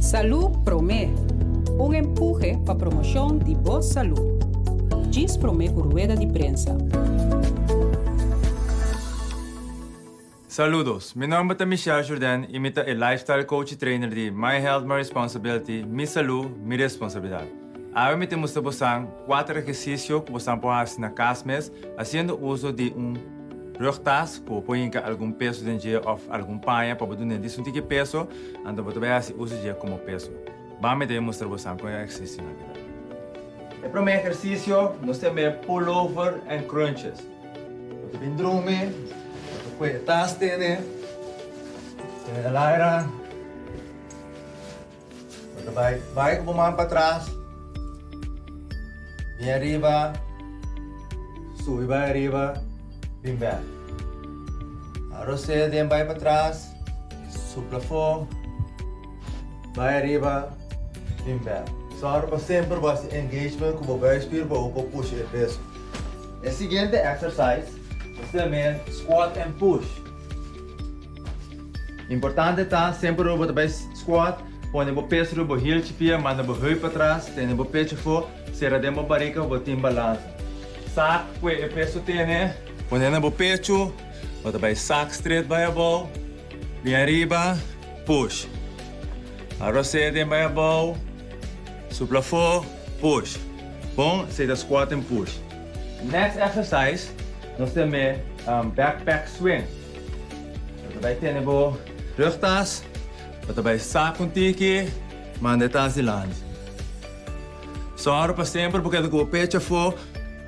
Salud Promé, un empuje para promoción de boa salud. Diz Promé por rueda de prensa. Saludos, meu nome é Michel Jordan e eu sou lifestyle coach e trainer de My Health, My Responsibility, Mi Saúde, Mi Responsabilidade. Agora eu mostro para vocês 4 exercícios que vocês podem fazer na casa mesmo, fazendo uso de rugtas, que põe algum peso dentro ou algum panha para poder dizer um peso, então você vai fazer uso de como peso. Vamos mostrar para vocês qual é o exercício. O primeiro exercício, nós temos pullover and crunches. Você vem drume, você taste, né? Você vai você vai com a mão para trás, vem arriba, sube vai arriba, vem back. Agora você vai para trás, sopra fora, vai arriba, vem back. Só para sempre você engagement com o respiro para o push e peso. O seguinte exercise, você também squat and push. Importante tá sempre você vai squat, põe o peso no heel chipia, manda o heel para trás, tem o pecho fora, será dentro da barriga, você tem balança. Sac com o peso tem, né? Põe no pecho, você vai sac straight by a ball, vem arriba, push. Agora você tem by a ball. Supla for, push. Bom, seja squat and push. Next exercise, nós temos backpack swing. Você vai ter rugtas, você vai sacar um tique, manda tas e land. Só para sempre, porque o pecho for,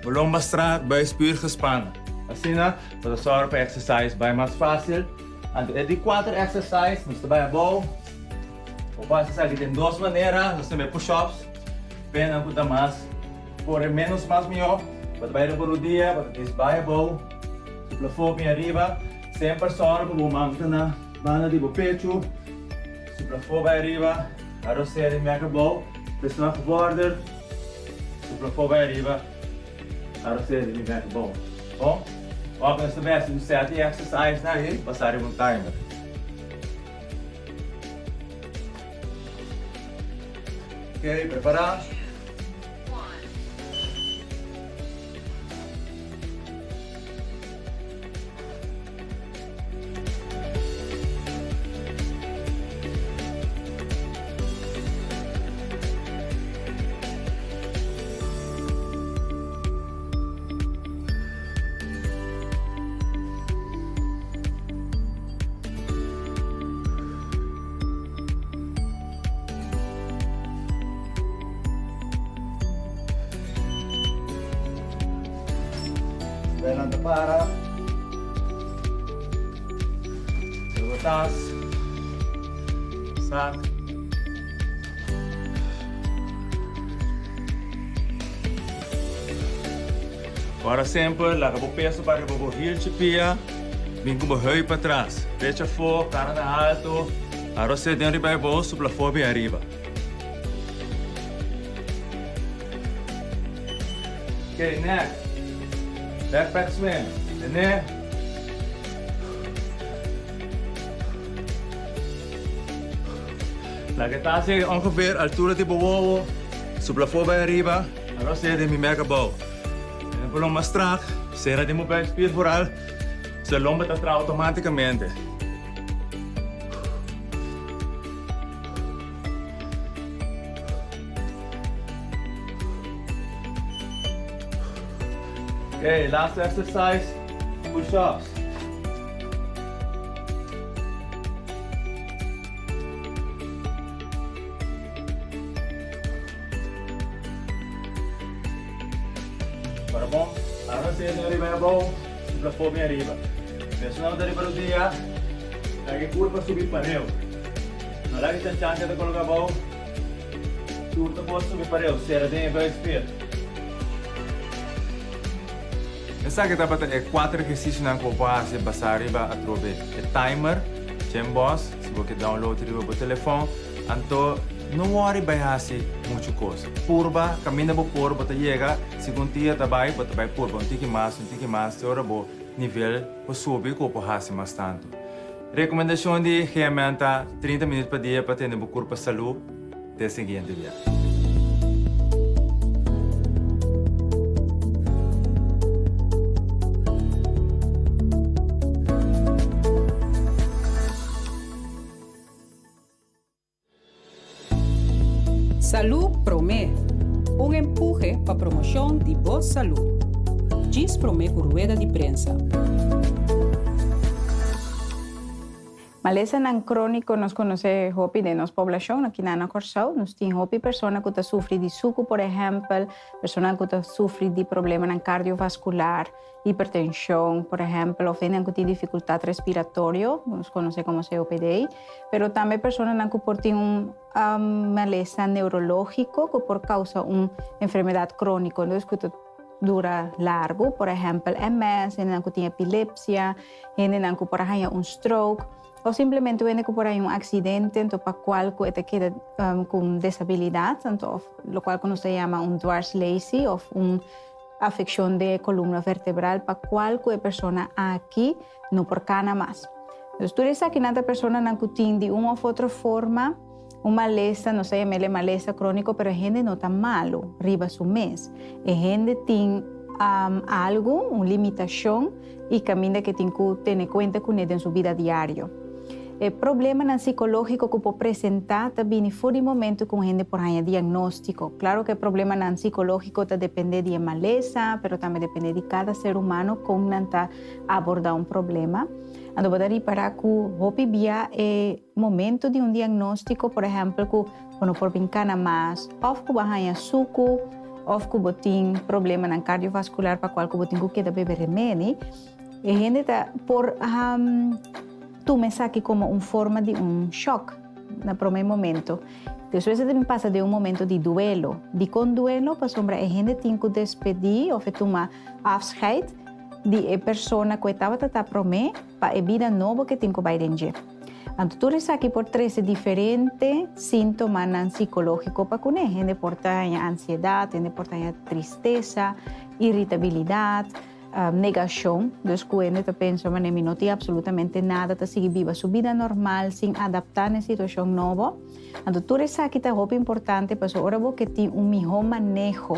o lomba strak, vai espir gespannen. Assim, para só para exercise vai mais fácil. E de 4 exercises, nós vai a ball. Você sabe que tem 2 maneiras, nós temos push-ups, pena puta mais, por menos mais melhor, você vai por o dia, você vai a bow, supla fogo em arriba, sempre só para o manto na banda de pecho, supla fogo vai arriba, a roceira em mega bow, pressiona com border, supla fogo vai arriba, a roceira em mega bow. Bom, agora nós também fazemos 7 exercises aí, passarem um timer. Ok, preparados? Velando para levantas, sac, agora sempre larga o peso para o heel chipia, vem com o heel para trás, pecha fora, cara na alto, agora você dentro vai bom, supla fora bem arriba. Ok, next. Backpack swing, né? Laga tá assim, ongeveer altura de boa, supla fora arriba, agora você tem mega boa. E por mais strak, será de mover espiral, se lomba tá atrás automaticamente. Okay, last exercise, push-ups. Para bom, agora você tem arriba bom, supla fome arriba. Pressionando dari para o dia, lagi curva subir para eu. Não lagi tem chance de colocar bom, surta pode subir para eu, será dentro vai espir. Essa que dapat 4 exercícios na ko para passar arriba a trobe. O timer, boss, se você download riba o telefone, então não worry vai fazer muita coisa. Purba, caminha por purba, você chega, segundo dia você vai purba, um tique mais, agora o nível para subir, que você fazer mais tanto. Recomendação de ferramenta 30 minutos por dia para ter um corpo de saúde até o seguinte dia. Salud Promé, um empurre para a promoção de boa saúde. Diz Promé com rueda de prensa. Maleza nan crónico nos conoce hopi de nos población aqui na Corsau, nos tem hopi persona que sofre de suco, por exemplo, persona que sofre de problema nan cardiovascular, hipertensão, por exemplo, ou que tem dificuldade respiratória, nos conoce como COPD, pero também persona que tem maleza neurológico que por causa enfermedade crônica, então que dura largo, por exemplo, MS, gente que tem epilepsia, gente que por exemplo stroke, ou simplesmente gente que por aí acidente, então para qual que queda com desabilidade, então lo qual nos chama dwarslesie ou afecção de coluna vertebral, para qual que a pessoa aqui não por cana mais. Então, tu diz que nada pessoa não tem de uma ou outra forma uma maleza, não sei, maleza crônico, pero a gente não está malo, riba su mês. A gente tem algo, uma limitação e caminha que tem que ter conta com ele em sua vida diária. O problema psicológico que pode apresentar também fora de momento com a gente por aí diagnóstico. Claro que o problema psicológico depende de maleza, pero também depende de cada ser humano como está abordar problema. Então, pode para que hopi via momento de diagnóstico, por exemplo, que quando por bincana mais, ou que bahaya suco, ou que tem problema cardiovascular para qual que tem que beber remédio, e a gente tá por toma isso aqui como forma de choque no primeiro momento. Depois também passa de momento de duelo. De com duelo, para sombra, a gente tem que despedir ou tomar afscheid de pessoa que estava a prometer para a vida nova que tem que vai render. Então, tudo isso aqui por 13 diferentes sintomas psicológicos para que a gente porta ansiedade, a gente porta tristeza, irritabilidade, negação, dos que a gente pensa que não tem absolutamente nada, está seguir viva sua vida normal, sem adaptar a situação nova. Então, tudo isso aqui é muito importante para que tem melhor manejo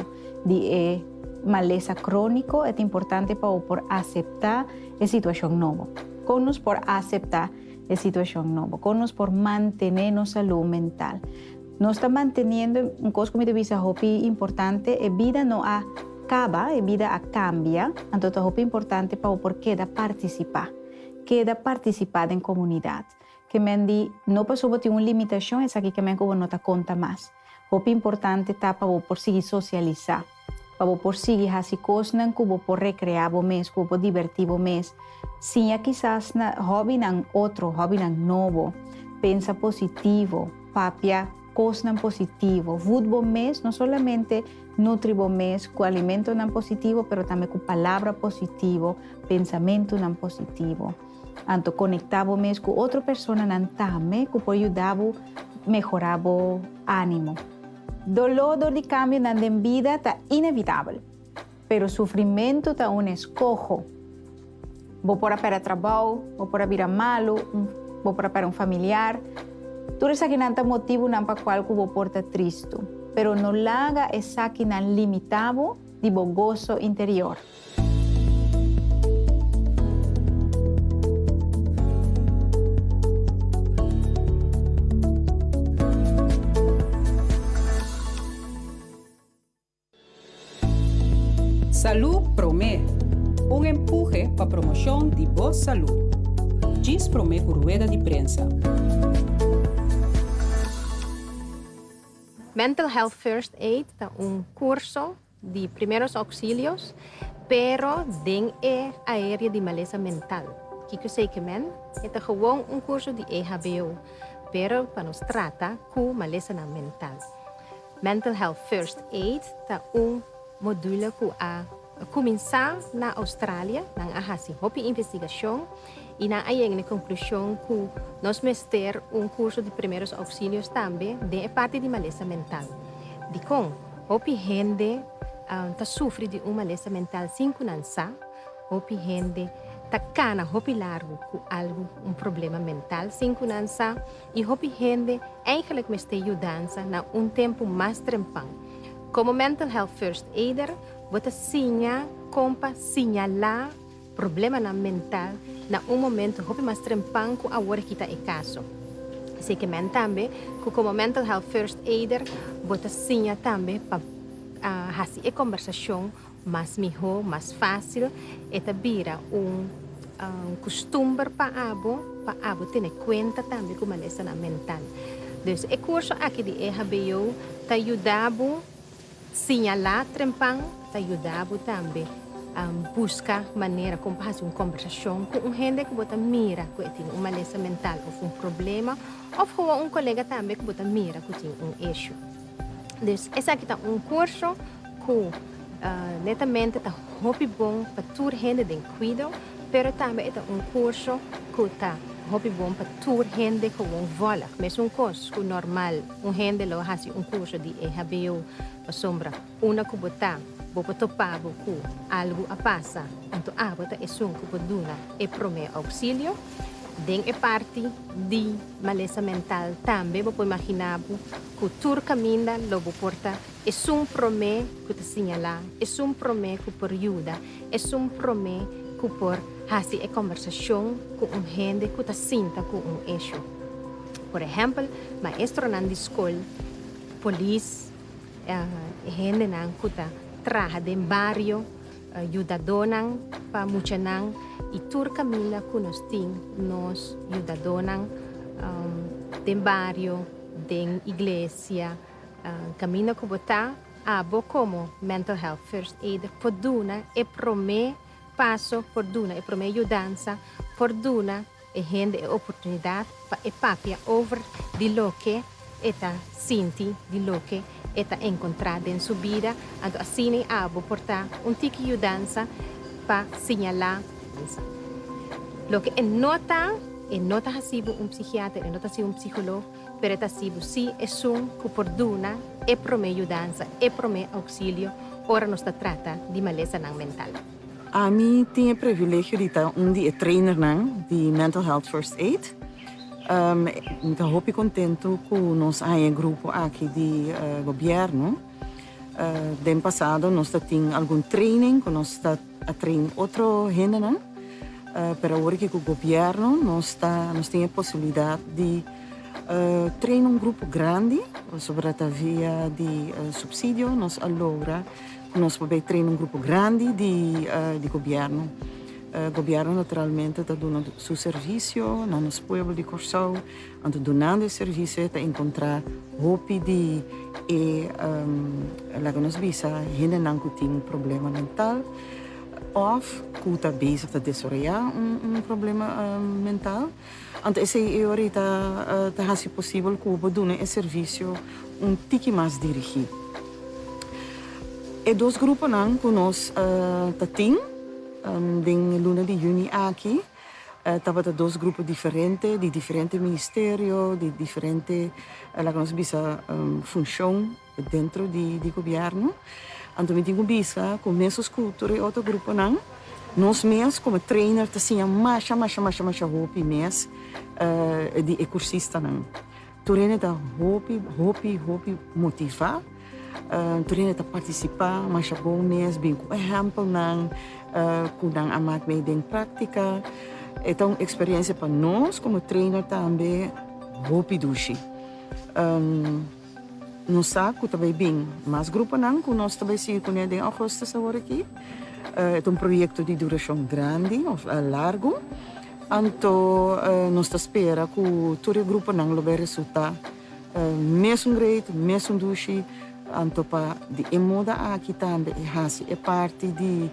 de maleza crônico, é importante para por aceitar a situação nova. Con-nos por aceitar a situação nova, con-nos por manter nossa saúde mental. Nós estamos mantendo coisa que me visa importante, a vida não acaba, a vida cambia, então é importante para por queda participar em comunidade. Que mendi não passou por ter uma limitação, essa aqui que me não te conta mais. É importante para por seguir socializar. Para por seguir fazer coisas que por recrear mês, que por divertir mês. Sim, quizás na hobby ng outro, hobby ng novo. Pensa positivo, papia, coisas positivo. Food mês, não somente nutri mês, com alimento não positivo, pero também com palavra positivo, pensamento não positivo. Então, conectar mês com outra pessoa não também, que pode ajudar a melhorar o ânimo. Dolor de cambio na vida está inevitável, pero sofrimento está escojo. Vou para trabalho, vou para vir malo, vou para familiar. Tudo isso aqui não é motivo para qual vou porta triste, pero não laga essa aqui não limitado de gozo interior. Salud Promé, um empurre para a promoção de boa saúde. Diz Promé com rueda de prensa. Mental Health First Aid é curso de primeiros auxílios, pero dentro da área de maleza mental. O que eu sei que é gewoon curso de EHBO, pero para nos tratar com maleza mental. Mental Health First Aid é module que a começar na Austrália, na ahasi hopi investigação e na ayeng conclusão que nós vamos ter curso de primeiros auxílios também de parte de maleza mental. De com hopi gente sofre de maleza mental sem kunansa, hopi gente takana hopi largo com algo, problema mental, sem kunansa, e hopi gente eigenlijk meste ajudança na tempo mais trempang. Como mental health first aider, bota sinyalar problema na mental na momento hopi mais trempang com a hora kita e caso. Sei que men também, como mental health first aider, bota sinha também para fazer a conversação mais melhor, mais fácil, e vira costume para abo ter conta também com a maleza mental. Então, o curso aqui de EHBO te ajuda a sinyalar trempang, te ajuda também buscar maneira como fazer uma conversação com gente que você mira que tem uma maleza mental ou problema, ou com colega também que você mira que tem issue. Então, esse aqui é curso que netamente está muito bom para toda gente de cuidado, mas também é curso que está muito bom para toda gente que vola. Mas curso que normal, gente que faz curso de EHBO para sombra, uma que você topar com algo a passa, então você é que pode e promete auxílio. Den é parte de maleza mental também, você imaginar que tudo caminha, logo porta, é promete que te sinala, é promete que por ajuda, é promete que por fazer a conversação com gente que te sinta com issue. Por exemplo, maestro na escola, polícia, gente que trabalha no barrio, ajudador para muita e tudo caminha que nós ajudador no barrio, na igreja, caminha que botar como mental health first aid, por duna e promete passo, por duna e promete ajudança, por duna e gente e oportunidade para e papia over de lo que eta sinti, de lo que eta encontrado em sua vida, então assim portar tique ajudança para sinyalar. Lo que nota assim psiquiatra, nota assim psicólogo, pero está assim sim é que por duna é promete ajudança, é promete auxílio, ora nos trata de maleza mental. A mim tinha privilégio de estar dia trainer de mental health first aid. Estou muito contente com nosso grupo aqui de governo. No ano passado nós tínhamos algum training, que nós a treinar outro gente, para agora que o governo nós temos a possibilidade de treinar grupo grande sobre a via de subsídio. Nós agora nós podemos treinar grupo grande de governo. O governo naturalmente está dando seu serviço no nosso povo de Corsau, está dando esse serviço para encontrar hope de lá que nós visa gente que tem problema mental ou que está bezig te desoriëntar problema mental. Então essa é hora está se possível que we doen esse serviço tique mais dirigido. E dois grupos que nós temos em luna de junho aqui, estava dois grupos diferentes, de diferentes ministérios, de diferentes funções dentro do governo. Então, eu tenho visto que o mesmo cultura e outro grupo, nós mesmos, como trainer, temos mais hope mesmo de cursista. Turene está hope motivar, turene está participar, mas é bom mesmo, bem com exemplo, kudang amat may ding prática. Itong experiência para nós, como trainer também, hopi dushi. Nós sabemos também bem, mas grupo que nós também se conhecem em agosto agora aqui. É projeto de duração grande, ou largo. Então, nós esperamos que todo o grupo não vai resultar mesmo great, mesmo dushi. Então, para de moda aqui também é parte de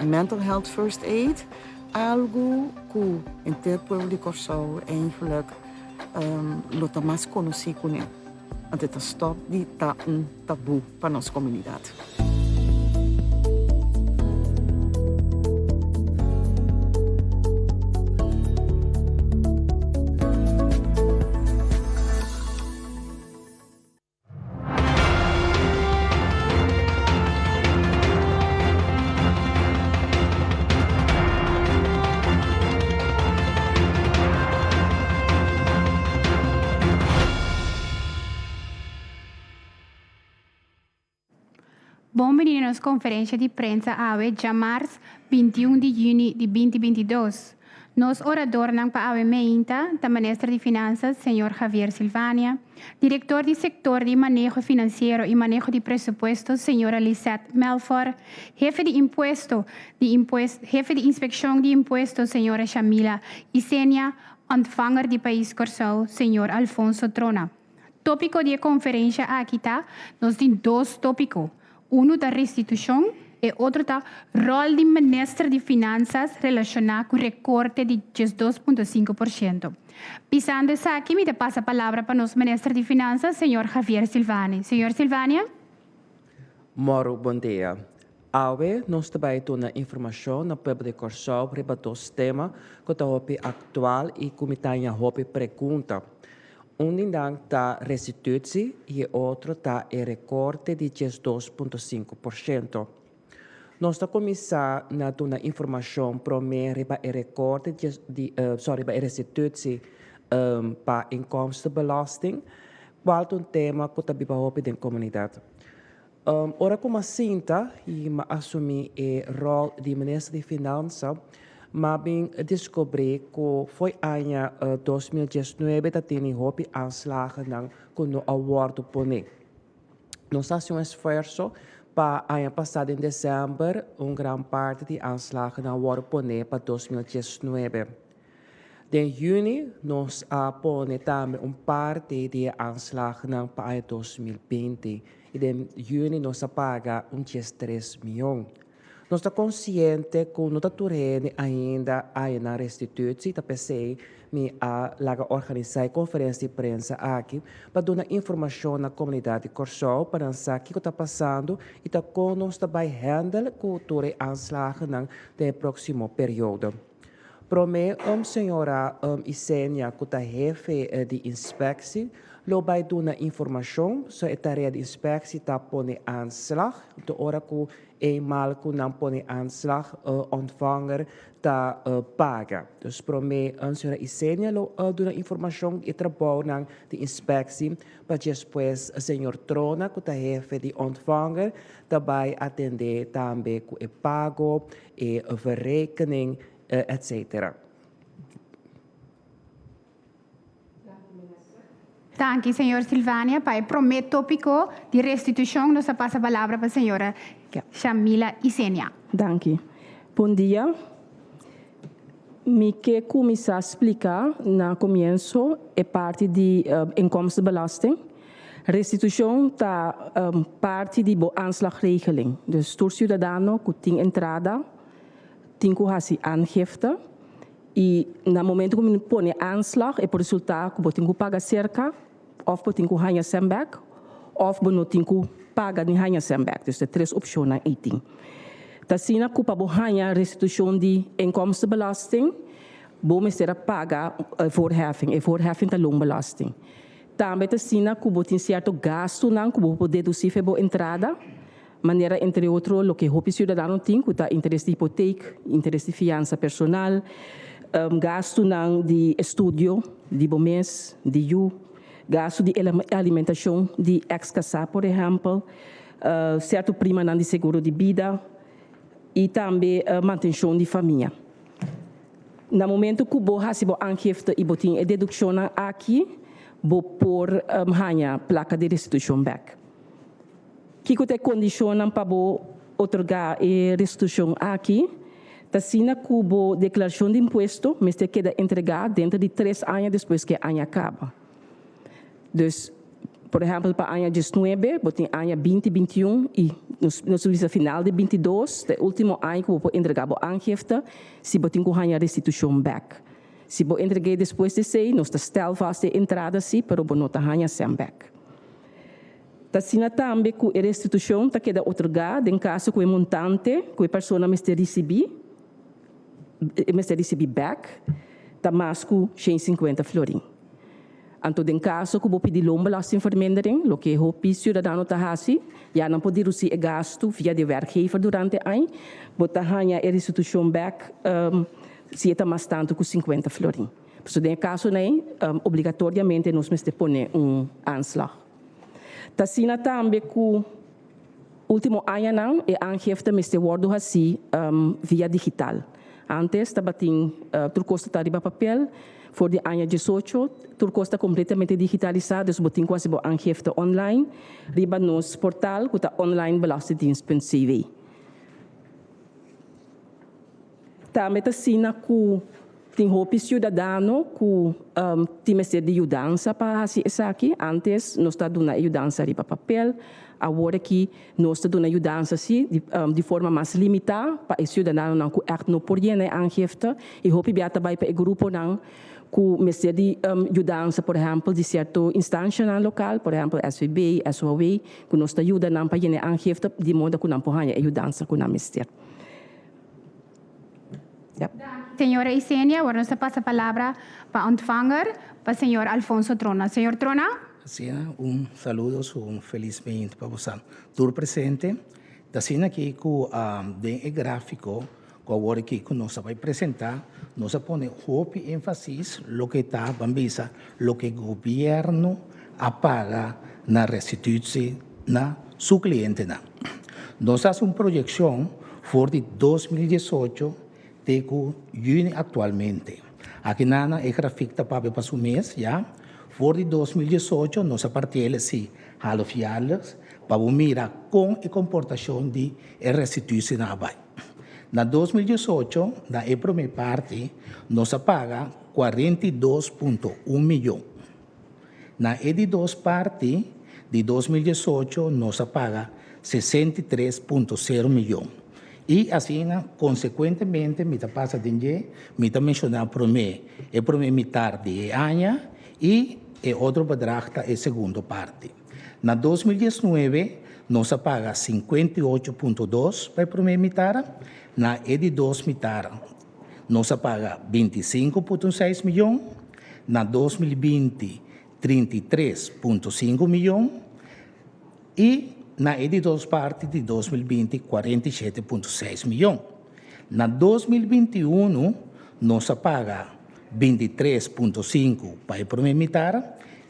mental health first aid, algo que em todo o povo de Corsau eigenlijk luta mais conhecido com ele. Então, stop de estar tabu para nossa comunidade. Bom meninos, conferência de prensa AWE, já março 21 de junho de 2022. Nos orador ng PAAWE Meinta, da Ministra de Finanças, Sr. Javier Silvania, Diretor de Sector de Manejo Financeiro e Manejo de Presupuestos, Sra. Lisette Melfor, Jefe de Inspecção de Impostos, Sra. Shamila Isenia, ontvanger de País Curaçao, Sr. Alfonso Trona. Tópico de conferência aqui está, nós temos dois tópicos. Da restituição e outro da rol do Ministro de Finanças relacionado com o recorte de 2,5%. Pisando isso aqui, me passa a palavra para o nosso Ministro de Finanças, Sr. Javier Silvani. Sr. Silvania? Moro, bom dia. AWE, nós também temos informação na Pueblo de Curaçao sobre dois temas que estão atual e que me têm pergunta. Está restituição e outro está o recorte de 2,5%. Nós começamos a dar informação primeiro para o recorte para a restituição para inkomstenbelasting, qual é um tema que está bem na comunidade. Ora como sinta e assumi o rol de Ministro de Finanças, mas bem descobri que foi ano 2019 que tem houve aanslagen com o awardo pone. Nós fazemos esforço para ano passado em dezembro, grande parte de aanslagen na awardo pone para 2019. Em junho, nós pone também parte de aanslagen para ano 2020 e em junho nós paga 3 milhões. Nós estamos conscientes que não está ainda na restituição, está pensei a organizar conferência de prensa aqui para dar informação na comunidade de Curaçao para saber o que está passando e como nós também handle com o aanslagen no próximo período. Prometo, senhora Isenia, que é jefe de inspecção, lo vai dar informação sobre a tarefa de inspecção está põe aanslag, de hora que eenmaal que não põe aanslag, ontvanger está paga. Dus prometo, senhora Isenia, lo dar informação e trabalho de inspecção para depois o senhor Trona, que é jefe de ontvanger, também atender também com o pago e a verrekening, etc. Danke, Sr. Silvania. Para o primeiro tópico de restituição, nós passamos a palavra para a senhora Shamila Isenia. Danke. Bom dia. Me quero começar a explicar, no começo, a parte de inkomstenbelasting. Restituição está parte de aanslagregeling. Dus door cidadano que tem entrada, tem que fazer aangifte. E no momento que me põe aanslag, é por resultado que eu tenho que pagar cerca, ou eu tenho que ganhar semback, ou eu não tenho que pagar nem ganhar semback. Dus de 3 opções aí tem. Assim, que para ganhar restituição de inkomstenbelasting, vou ser pagar voorheffing. E voorheffing é loonbelasting. Também assim, que eu tenho certo gasto, que eu poder deduzir para a entrada, maneira, entre outros, o que o cidadão tem, que é interesse de hipoteca, interesse de fiança personal, gasto de estudo, de mês, de gasto de alimentação, de ex-casado, por exemplo, certo prima de seguro de vida e também manutenção de família. No momento que vou fazer a aangifte e vou ter a dedução aqui, vou pôr a placa de restituição back. Que te condiciona para otorgar a restituição aqui, assim que a declaração de imposto, mas tem que entregar dentro de 3 anos depois que o ano acaba. Dus, por exemplo, para o ano 19, vou ter o ano 2021 e no serviço final de 22, o último ano que vou entregar a aangifte, se vou ter que ganhar a restituição back. Se vou entregar depois de 6, nós estamos vast de entrada, sim, mas vou não ganhar sem back. Assim também que a restituição está queda otorgada em caso que o montante que a pessoa me receber back está mais que 150 florim. Então, em caso que eu pedir loonbelasting vermindering, o que o cidadão está fazendo, já não pode receber gasto via de werkgever durante o ano, vou ganhar a restituição back se está mais tanto que 50 florim. Então, em caso obrigatoriamente nós temos que pôr aanslag. Assim também que último ano é aangifte meste wordo assim via digital. Antes estava tur costa tariba papel, for de ano 18, tur costa completamente digitalizado, dus botin quasi bo aangifte online, riba nos portal kuta online belastingdienst.cv. Também está sina ku tem hopi cidadano ku time ser de ajudança para assim essa aqui. Antes nós está dando ajudança riba papel, agora aqui nós está dando ajudança assim de forma mais limitada para o cidadano não ku echt não podia né aangifte e hopi biata vai para o grupo não ku mestre de ajudança, por exemplo, de certo instância na local, por exemplo, SVB, SOW, ku nós está ajuda não para né aangifte de modo que não pode ajudança ku na mestre. Yep. Señora Isenia, ahora nos pasa a palavra para ontvanger, para o senhor Alfonso Trona. Senhor Trona? Sim, saludo, felizmente para você. Tur presente, da cena aqui com o gráfico, que agora aqui que nós vai apresentar, nós põe hope ênfase no que está, bambisa, lo que o governo apaga na restituição na seu cliente. Nós fazemos uma projeção for de 2018 teco juni atualmente. Aqui nana é gráfico para o mês, já. For de 2018, nós partilhamos se halfialas para mirar com a comportação de restituição na abai. Na 2018, na primeira parte, nós paga 42,1 milhões. Na edição parte de 2018, nós paga 63,0 milhões. E assim, consequentemente, me passa de me mencionar para mim, é para mim metade de ano e outro bedrag é a segunda parte. Na 2019, nós paga 58,2 para a primeira metade, na edição metade, nós paga 25,6 milhões, na 2020, 33,5 milhões e na edição parte de 2020, 47,6 milhões. Na 2021, nós paga 23,5 para a primeira metade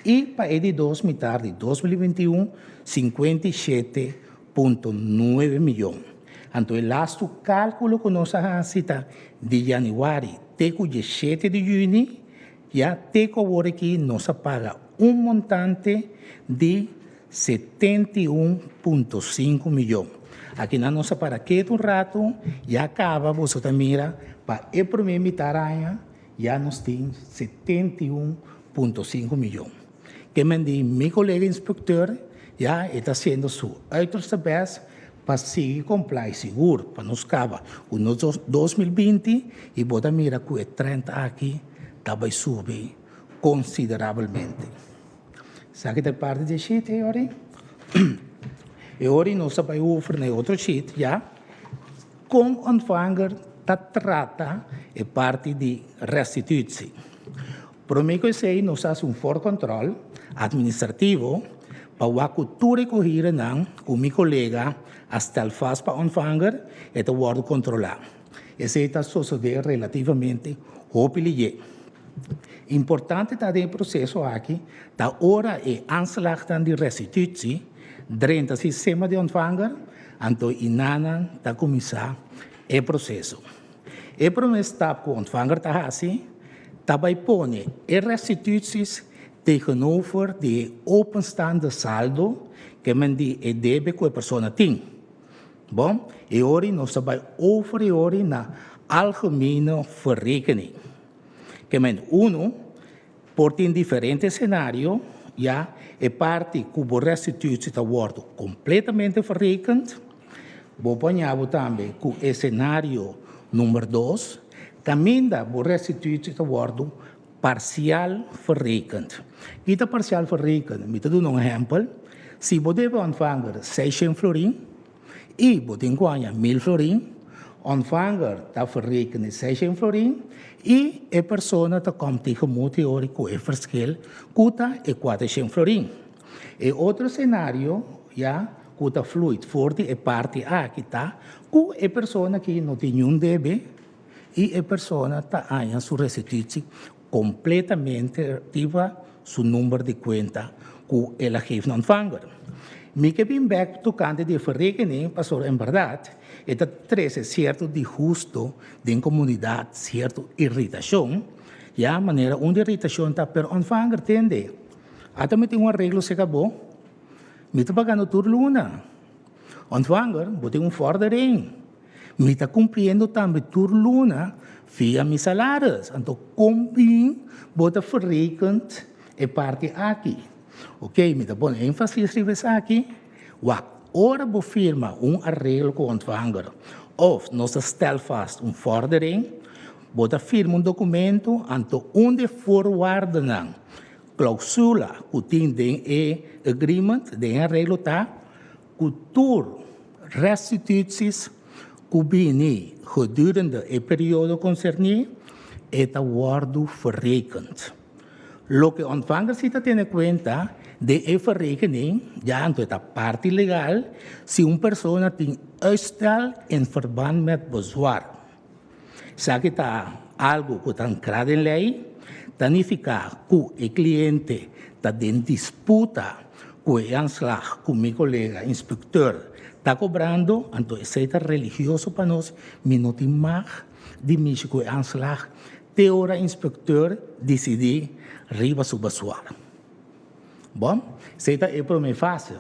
e para a edição metade de 2021, 57,9 milhões. Então, o lasto cálculo que nós fazemos de janeiro até 7 de junho, já até agora aqui nós paga montante de 71,5 milhões. Aqui na nossa para que um rato já acaba, você mira para a primeira metade, já nós temos 71,5 milhões. Que me meu colega inspetor já está sendo seu uiterste best para seguir comprar seguro, para nos acabar o nosso 2020 e você mira que o 30 aqui vai subir consideravelmente. Sabe da parte de sheet aí, e hoje nós vamos oferecer outro sheet, já, com ontvanger trata a parte de restituição. Para mim, que sei, nós fazemos forte controle administrativo para o cultura corrida com meu colega hasta o faz para ontvanger e o word controlar. Esse está sucedendo relativamente rápido. Importante também o processo aqui, da hora é aanslag de restituição, dentro do sistema de ontvanger, então inana está começar o processo. E para uma etapa que o ontvanger está assim, também põe a restituição tegenover de openstaande saldo que men die debe que a pessoa tem. Bom, e hoje nós vamos over na algemene verrekening. Que men por ter diferentes cenários, já é parte que o restituição está wordo completamente verrekend. Vou apanhar também que o cenário número 2, também o restituição está wordo parcial verrekend. Kita parcial verrekend, me te doen een exempel. Se você ontvanger 600 florin e você ganha 1000 florin, ontvanger está verrekend 600 florin e a pessoa está com tegemoet teórico é verschil, custa é 400 florin. E outro cenário, já, custa fluid forte é parte A que está, com a pessoa que não tem nenhum débito e a pessoa está ganhando sua restituição completamente ativa seu número de conta que ela geeft ontvanger. Me que vim back tocando de verrekening, pastor, em verdade, é que traz certo de justo de comunidade, certo irritação, ja, maneira onde irritação está per ontvanger tende. Até me tem um arreglo se acabou, me está pagando tudo luna. Ontvanger, botem um vordering. Me está cumprindo também tudo luna via mis salários. Então, combin, bota verrekend e parte aqui. Ok, me está pondo ênfase aqui. Wat ora bo firma arreglo com ontvanger. Of nós stel vast vordering. Bota firma documento, anto onde voorwaarden, clausula, que tem agreement, de arreglo tá, cultuur, restituties, que bine gedurende o período concernido, eta worden verrekend. Lo que ontvanger cita tiene cuenta de verrekening, ja, anto eta parte legal, si persona tem uitstel in verband met bezwaar. Sa kita algo que está ancrado en ley, significa que el cliente está en disputa con el aanslag que mi colega inspector está cobrando, entonces es religioso para nosotros, mi no tiene más de mi con el aanslag, te hora inspector decide arriba su basuara. Bom, essa é a primeira fase.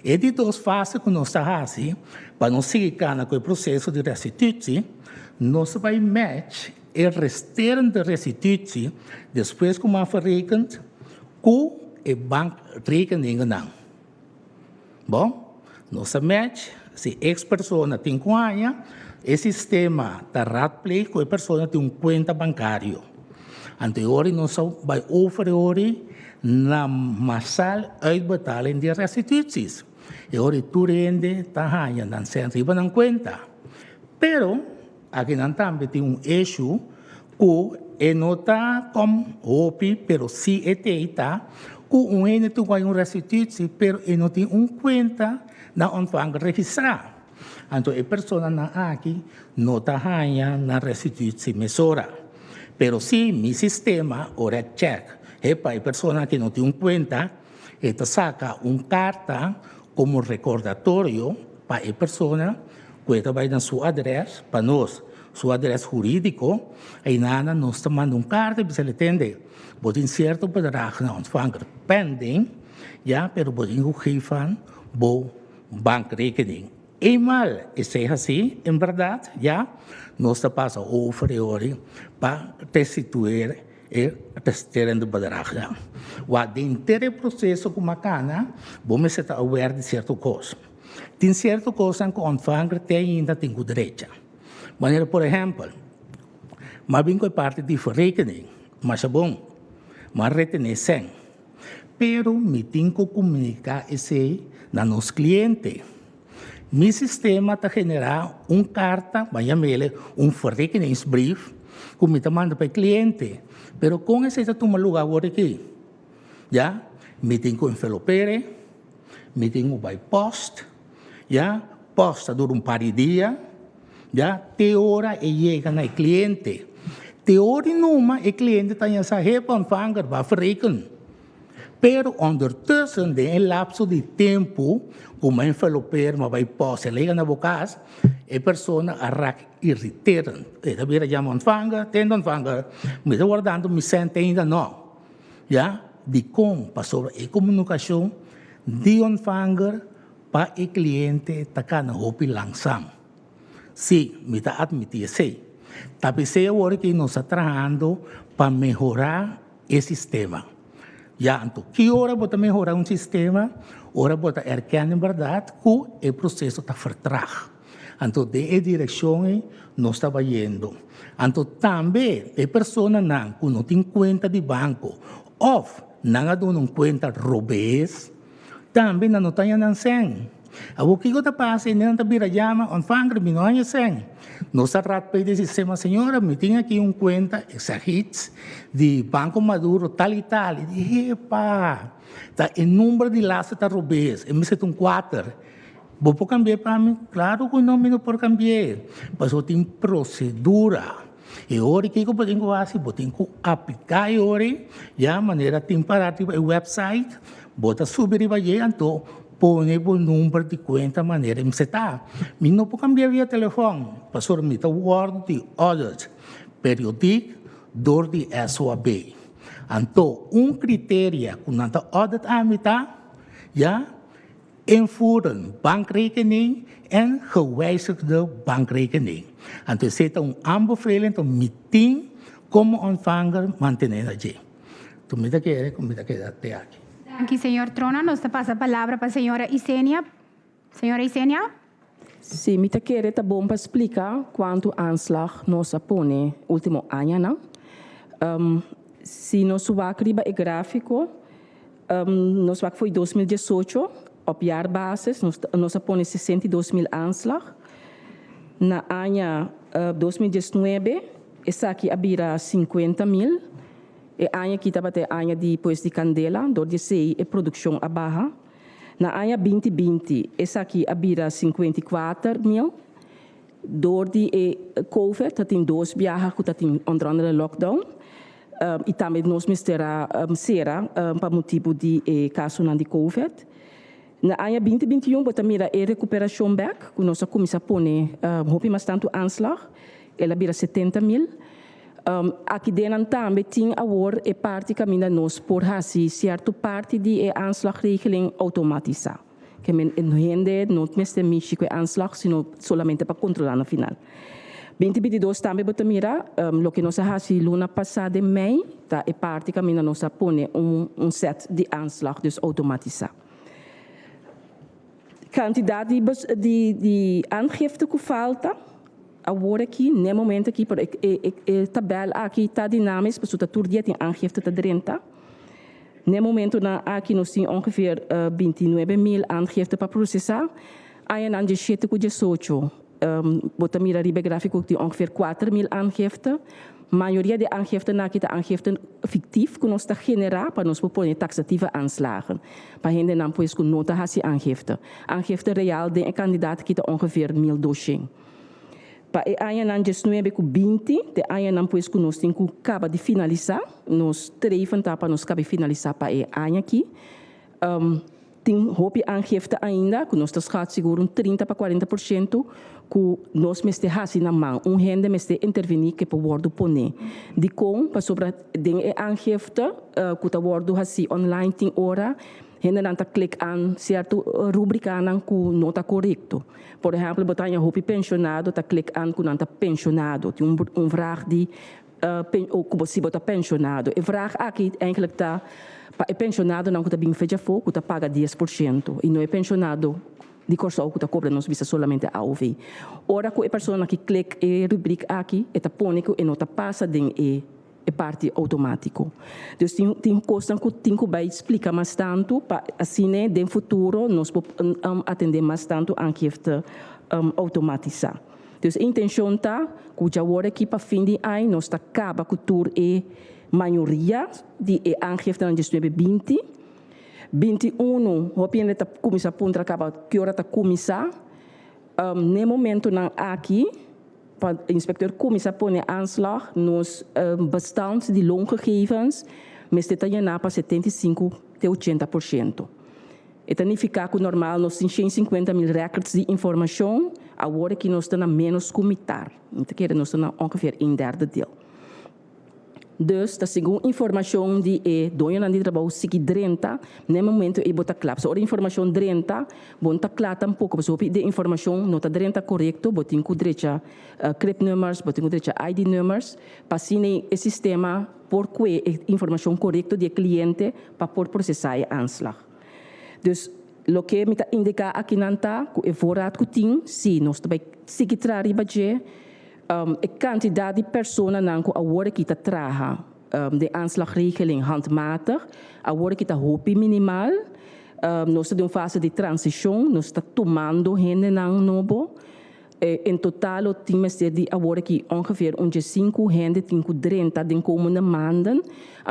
E de duas fases que nós estamos assim, para não seguir com o processo de restituição, nós vamos match o restante restituição, depois que uma verrekend, com o banco rekening não. Bom, nós match, se ex-persona tem conha, o sistema está rateplay com a pessoa tem conta bancária. Anterior, nós vamos oferecer na massal uitbetaling de restituições. E ora tu rende tahanha nan sen riba ng kwenta. Pero aqui nan também tem issue que nota como hopi pero si eteita que ene tu vai restituição pero não tem conta na ontvanger registrar. Então a pessoa na aqui nota tahanha na restituição mesora. Pero si mi sistema ora check para a pessoa que não tem conta, esta saca carta como recordatorio para a pessoa que vai na sua adresse, para nós, sua adresse jurídico, e nada nós está mandando carta para se entender. Pode certo bedrag na ontvanger pending, ja, pero pode geven bo bankrekening. Eenmaal is het assim, in verdade, ja, nós está passa over para restituir e resterende bedrag. Wat dentro do processo com a cana, vamos estar aware de certa coisa. Tem certa coisa que o ontvanger ainda tem direito. Maneira, por exemplo, mas bem que parte de verrekening, mas é bom, mas retener sem. Pero me tem que comunicar esse na nosso cliente. Mi sistema está generar carta, vai chamar verrekeningsbrief, que me manda para o cliente. Pero com esse está tomando lugar agora aqui. Já, me tem que envelopere, me tem que vai post, já, posta dura par de dias, já, te hora e chega no cliente. Te hora numa, o cliente está essa ontvanger vai verrekenen. Pero ondertussen, de lapso de tempo, como enveloper, mas vai posta, lega na boca, a pessoa arranca irritante. Ela vira chama ontvanger, tem ontvanger, me está guardando, me sente ainda não. Já, de como passou a comunicação de ontvanger para o cliente está na roupa langsam. Sim, me está admitindo assim. Tapi se agora que nós estamos trabalhando para melhorar o sistema. Já, então, que hora bota melhorar sistema, hora bota erkennen verdade que o processo está vertraagd. Então, de direção nós estamos indo. Então, também, a pessoa que não tem conta de banco, ou não tem conta robês, também não tem sem. O que está passando, não está vira chama, ontvanger, não é sem. Nós estamos pedindo sistema, senhora, me tem aqui conta, exagits, de Banco Maduro, tal e tal. E disse, epa, tá, o número de laços está robês, eu me sinto 4. Vou cambiar para mim? Claro que não me pode cambiar, mas eu tenho procedura. E agora, o que eu tenho que fazer? Eu tenho que aplicar agora, de maneira temporária, o website, bota subir e vai então, pone o número de conta maneira em você tá. Me não pode cambiar via telefone, para me tá word de audit periódico door de SOAB. Então, critério que nós audit amita, ja, invoeren bankrekening en gewijzigde bankrekening. Então, zet aanbeveling om meeting como ontvanger mantener allí. Tu me queda até aqui. Aqui, senhor Trona, nos passa a palavra para a senhora Isenia. Senhora Isenia? Sim, me querer tá bom para explicar quanto aanslag nós põe último ano, não? Se nós vamos o gráfico, nós vamos foi 2018, op jaarbasis, nós põe 62.000 aanslag. Na ano 2019, essa aqui abira 50.000. E ano que estava até ano depois de Candela, door de CI e produção a barra. Na ano 2020, essa aqui abira 54.000. Door de COVID, dat in 2 viagens, dat in onder andere lockdown. E também nós mistura será para motivo de caso de COVID. Na ano 2021, bota mira a recuperação back, que nós começamos a pôr, hopi mais tanto aanslag, ela bira 70.000. Aqui dentro também tem agora e parte caminha nós por assim certo parte de aanslagregeling automatizar. Que men rende não meste mexer com aanslag, sino solamente para controlar no final. 2022 também bota mira, lo que nós fazemos luna passada em mei, tá e parte caminha nós põe set de aanslag dus automatizar. Quantidade de aangifte que falta, agora aqui, no momento aqui, por a tabela aqui está dinâmica, porque está todo dia tem aangifte de 30. No momento aqui nós temos ongeveer 29.000 aangifte para processar. Aí na 17 com 18, bota mira ribe gráfico tem ongeveer 4.000 aangifte. A maioria de aangifte aqui está aangifte fictief, que nós está generar para nós propor taxativa aanslagen. Para gente não pois com nota hasi aangifte. Aangifte real de candidaat que está ongeveer 1.200. Para a ano não 19 com 20, de ano não pois com nós tem que acaba de finalizar, nós treffen para nós acaba de finalizar para a ano aqui. Tem hopi aangifte ainda, que nós está seguro 30 para 40%, que nós meste hasi na mão, rende meste intervenir que para wordo pone. De com para sobre den aangifte, que ta wordo hasi online tem hora, rende não ta click aan certo rubrica não que nota correto. Por exemplo, botar em hopi pensionado, ta click aan que não ta pensionado, tem vraag de ou que você bota pensionado. E vraag aqui eigenlijk ta para o pensionado não está bem feito for, que está paga 10%. E não é pensionado de Corsol que está cobrando nos visa solamente a AOV. Ora que a pessoa que clica e rubrica aqui, está põe que e não está passa de parte automático. Então tem coisa que tem que explicar mais tanto para assim no futuro nós podemos atender mais tanto aangifte automatizar. Então a intenção está que já agora aqui para fim de ano nós está acaba com tour maioria de aangifte na 2020. 21, hopi ainda está começar a ponta acaba que hora está começar. No momento na aqui, para o inspector começar a pôr aanslag nos bestands de loongegevens, mas está já para 75 até 80%. E significa que normal nós temos 150.000 records de informação, agora que nós estamos menos comitar. Então, que nós estamos ongeveer 1/3 dele. Dus dat is informação de doia na trabalho sigi 30 no momento e bota clap so informação 30 bota clap tampouco so de informação nota 30 correto botin ku direita CRIP numbers botin ku direita ID numbers passine e sistema por que informação correto de cliente para por processar e aanslag. Dus lo que me indica aqui nanta ku e voorraad ku tin si nós também sigi trari budget a quantidade de pessoas que agora que está trabalhando de aanslagregeling handmatig, agora que está hopi minimal, nós estamos em fase de transição, nós estamos tomando gente novo, em total temos de agora que ongeveer 5 gente tem que 30 de komende maanden,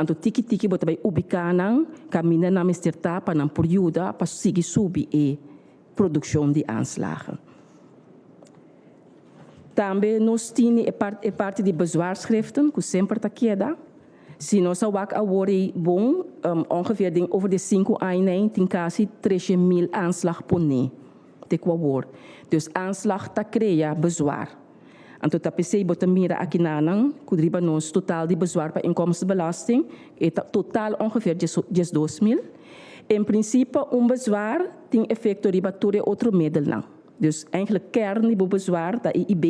então tiki bota bij ubicanan, caminha na mesterta para na período para seguir subir a produção de aanslagen. Também nós temos parte de bezwaarschriften, que sempre está queda. Si nós wak awori bom, ongeveer over de 5 anos, tem quase 13.000 aanslag pone. Te kwa woord. Dus aanslag ta creëer bezwaar. En tot dat PC botemira aqui nanang, kudriba nos totaal die bezwaar bij inkomstenbelasting, het totaal ongeveer 2.000. In principe, bezwaar tem effecto riba toere outro middel lang. Dus eigenlijk kern die bezwaar dat IB,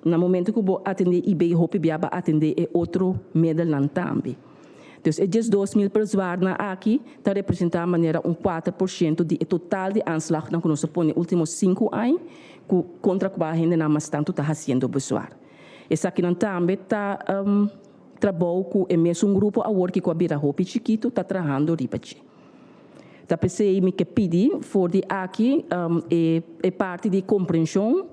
na momento que bo atende IB, hopi biaba atende outro middel lang tambi. Dus het is 2.000 bezwaar na aqui, dat representa maneira 4% die totaal die aanslag dan kono se pone últimos 5 anos, contra a gente na mas tanto está fazendo bezwaar. Essa aqui não também está trabalho com o mesmo grupo a work com a bira hopi chiquito está trabalhando ripachi. Da pensei me que pedi for de aqui parte de compreensão.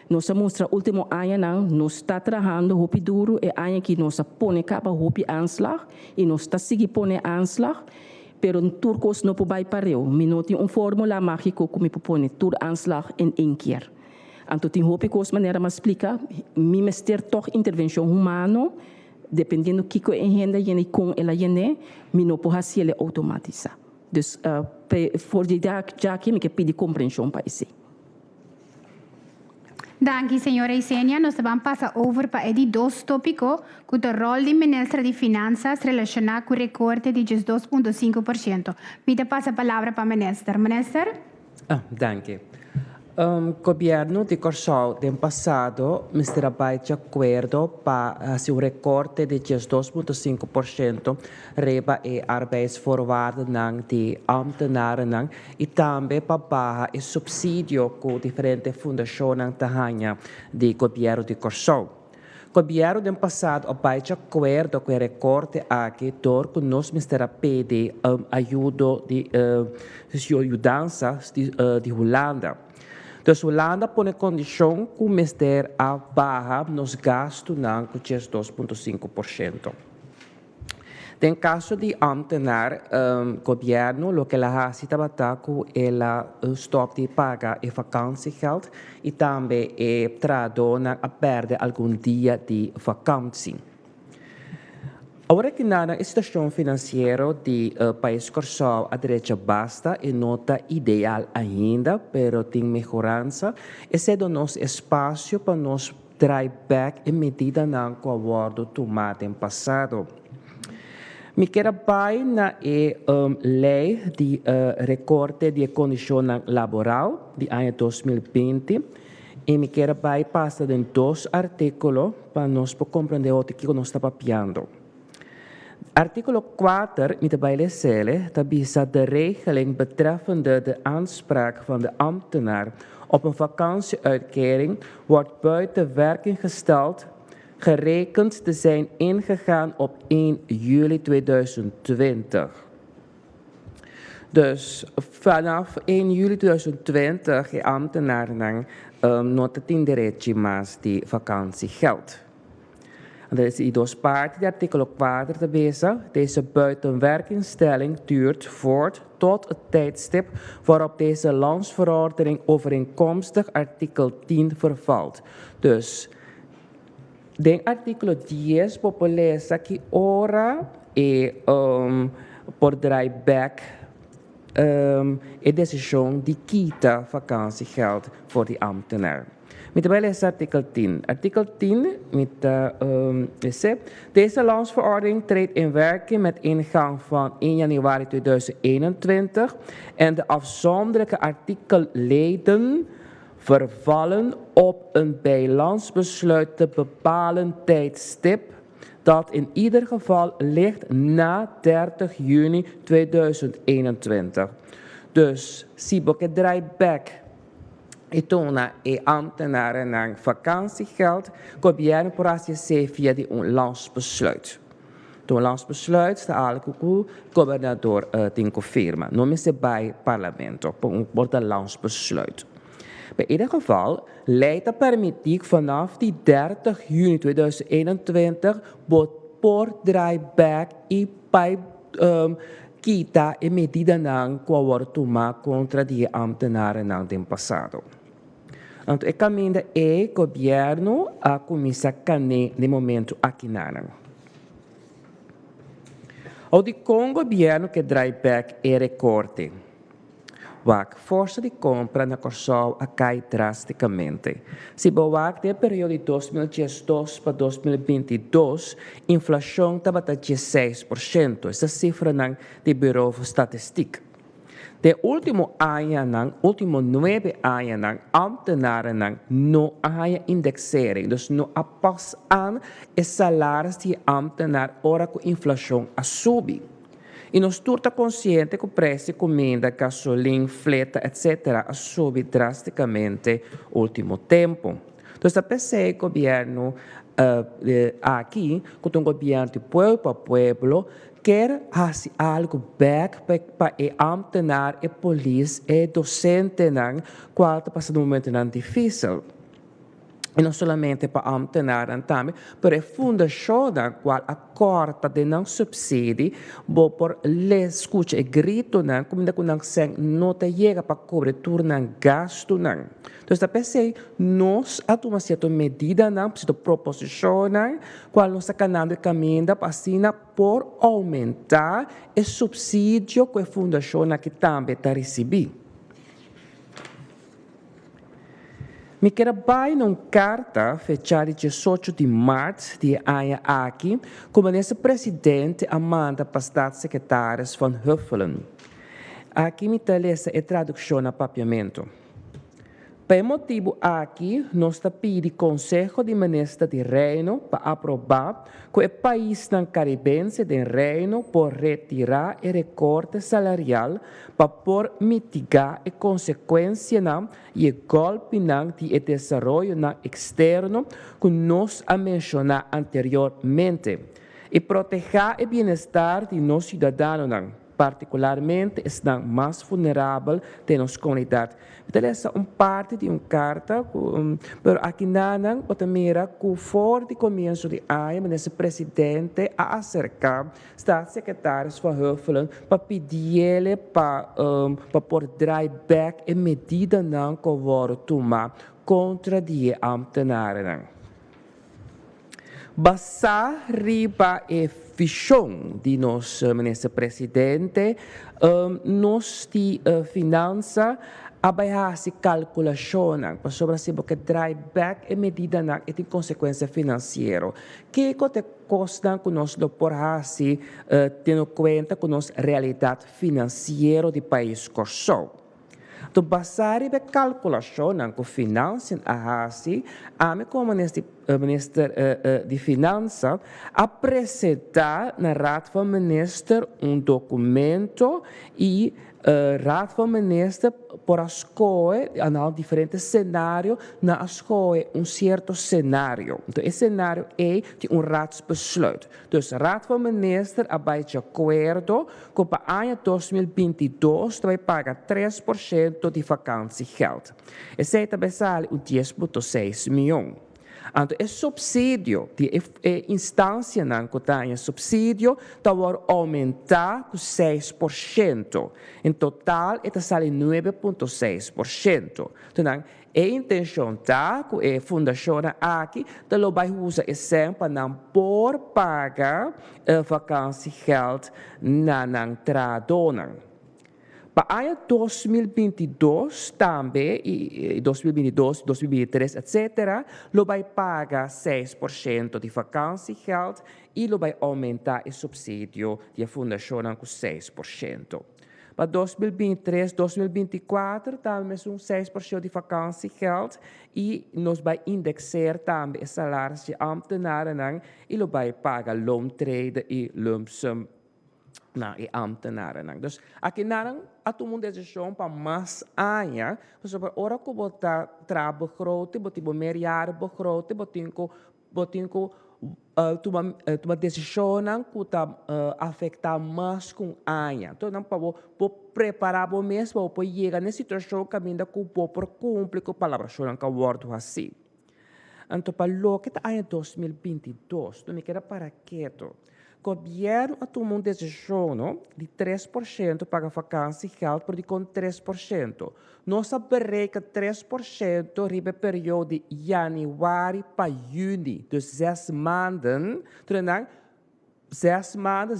Nós mostra último ano não nós está trabalhando hopi duro e ano que nós põe capa hopi aanslag e nós está seguir põe aanslag. Pero in turcos não pode pareu. Minuti fórmula mágico como põe tur aanslag in 1 keer. Anto tem hopi cos maneira mas explica, me mester toch intervenção humano, dependendo que a agenda jene com ela jene, me não pode fazer ele automatizar. Dus voor die zaak me que pedir compreensão para isso. Dank u, senhora Isenia. Nós vamos passar over para edi 2 tópicos com o rol do ministro de Finanças relacionado com o recorte de 2,5%. Me passa a palavra para o ministro. Ministro? Dank u. Governo di Corsau del passato mi trabalha de acordo para o recorte de 2,5% reba e arbeidsvoorwaarden de ambtenaren e também para barra e subsídio com diferentes fundações de governo de Corsau. O governo del passato abai de acordo com o recorte aqui door que nós ministra pede ajuda de ajudança de Holanda. Dus Holanda põe condição que o ministério a barra nos gastos não com 2,5%. Em caso de ambtenaar, governo, o que ela faz é que ela stop de pagar o vakantiegeld e também tradona a perder algum dia de vakantie. Agora que na situação financeira do país Corsau a direita basta e nota ideal ainda, pero tem melhorança, e cedo nosso espaço para nós drive back em medida não com o acordo tomado em passado. Me quero bai na lei de recorte de condição laboral de ano 2020 e me quero bai passa em 2 artículos para nós compreender o que nós está papiando. Artikel 4 met de bijlecellen tabisa de regeling betreffende de aanspraak van de ambtenaar op een vakantieuitkering wordt buiten werking gesteld, gerekend te zijn ingegaan op 1 juli 2020. Dus vanaf 1 juli 2020 de ambtenaren nota in de regima's die vakantiegeld. Dat is die dos parte de artikel 4 te wezen. Deze buitenwerkingstelling duurt voort tot het tijdstip waarop deze landsverordening overeenkomstig artikel 10 vervalt. Dus, de artikel 10 populeza que ora por dryback e decisão de quita vakantiegeld voor die ambtenaar. Met de artikel 10. Artikel 10 deze landsverordening treedt in werking met ingang van 1 januari 2021 en de afzonderlijke artikelleden vervallen op een bij landsbesluit te bepalen tijdstip dat in ieder geval ligt na 30 juni 2021. Dus, Siboke dryback. Itona e ambtenaren naar vakantiegeld, gobieren por ACC via een landsbesluit. Door landsbesluit staat eigenlijk governador ten confirma. Noem se bij parlement op een landsbesluit. Bij ieder geval leidt de permitiek vanaf die 30 juni 2021 por dryback e bij kita e medida não que wordt tomada contra die ambtenaren não tem passado. Então, é caminho é governo a comissão cane de momento aqui na. Ou de com o governo que drawback e recorte. A força de compra na Corsol cai drasticamente. Se boak de período de 2012 para 2022, a inflação estava a 16%. Essa cifra não do Bureau de Estatística. De último ano, último 9 anos, ambtenaren não há indexering. Dus não pas aan o salário de ambtenaar ora com a inflação a subir. E nós estamos conscientes que o preço de comida, gasolina, frete, etc., a subir drasticamente no último tempo. Então, a PC, o governo aqui, com o governo de pueblo para pueblo, quer fazer algo back para o ambtenaar, a polícia, e docente, qual está passando um momento difícil. E não somente para ambtenaar também, mas a fundação da qual a corta de não subsídio, por le escuta e grito, como ainda não não chega para cobertura não gasto não. Então, esta pensei, nós tomamos certa medida, não, precisa proposição, qual nós canando caminho para assim, por aumentar o subsídio que a fundação que também está recebendo. Me quero vai numa carta fechada 18 de março de ano aqui, como nesse presidente Amanda para Staatssecretaris van Huffelen. Aqui me interessa a tradução a papiamento. Por motivo aqui, nós pedimos Conselho de Ministros do Reino para aprovar que o país caribense do Reino por retirar o recorte salarial para mitigar a consequência e o golpe de desenvolvimento externo que nós mencionamos anteriormente e proteger o bem-estar de nossos cidadãos, particularmente estão mais vulneráveis de nossa comunidade. Então, essa é uma parte de uma carta, mas aqui não, o mira que for de começo de ano, o presidente a acercar staatssecretários van Huffelen para pedir-lhe para pôr drawback e medida não que vão tomar contra de ambtenaren. Basar riba e visão de nosso ministro presidente, nós de finança abaixar calculação para sobre se porque drawback e medida na e tem consequência financeira que te custa que nós do por tendo conta com nossa realidade financeira do país corso. To basar a calculação que finanças a me como ministro de Finanças apresentar na Raad van Minister documento e Raad van Minister por escolher diferentes cenários na escolher certo cenário. Então, esse cenário é de raadsbesluit. Dus Raad van Minister vai de acordo que para o ano 2022 vai pagar 3% de vakantiegeld. Esse é também 10,6 milhões. Então, o subsídio, a instância que tem subsídio, vai aumentar com 6%. Em total, está saindo 9,6%. Então, a intenção está que a fundação aqui vai usar esse para não por pagar vakantiegeld na tradona. Para o ano 2022 também, e 2022, 2023, etc., ele vai pagar 6% de vakantiegeld e ele vai aumentar o subsídio da fundação com 6%. Para 2023, 2024, também um 6% de vakantiegeld e nós vamos indexar também o salário de ambtenaren e ele vai pagar loontreden e lump sum e ambtenaren. Dus aqui não há uma decisão para mais anos, sobre ora que botar trabalho grote, botar meriar grote, botar uma decisão que está afetar mais com anos. Então não para preparar o mesmo para chegar na situação que ainda que por cumprir com a palavra que eu assim. Então para o que está em 2022, tu me quer para quieto. O governo tomou uma decisão de 3% para a vakantiegeld, porque com 3%. Nós sabemos que 3% ribe período de januário para junho, dus 6 maanden, 6 maanden,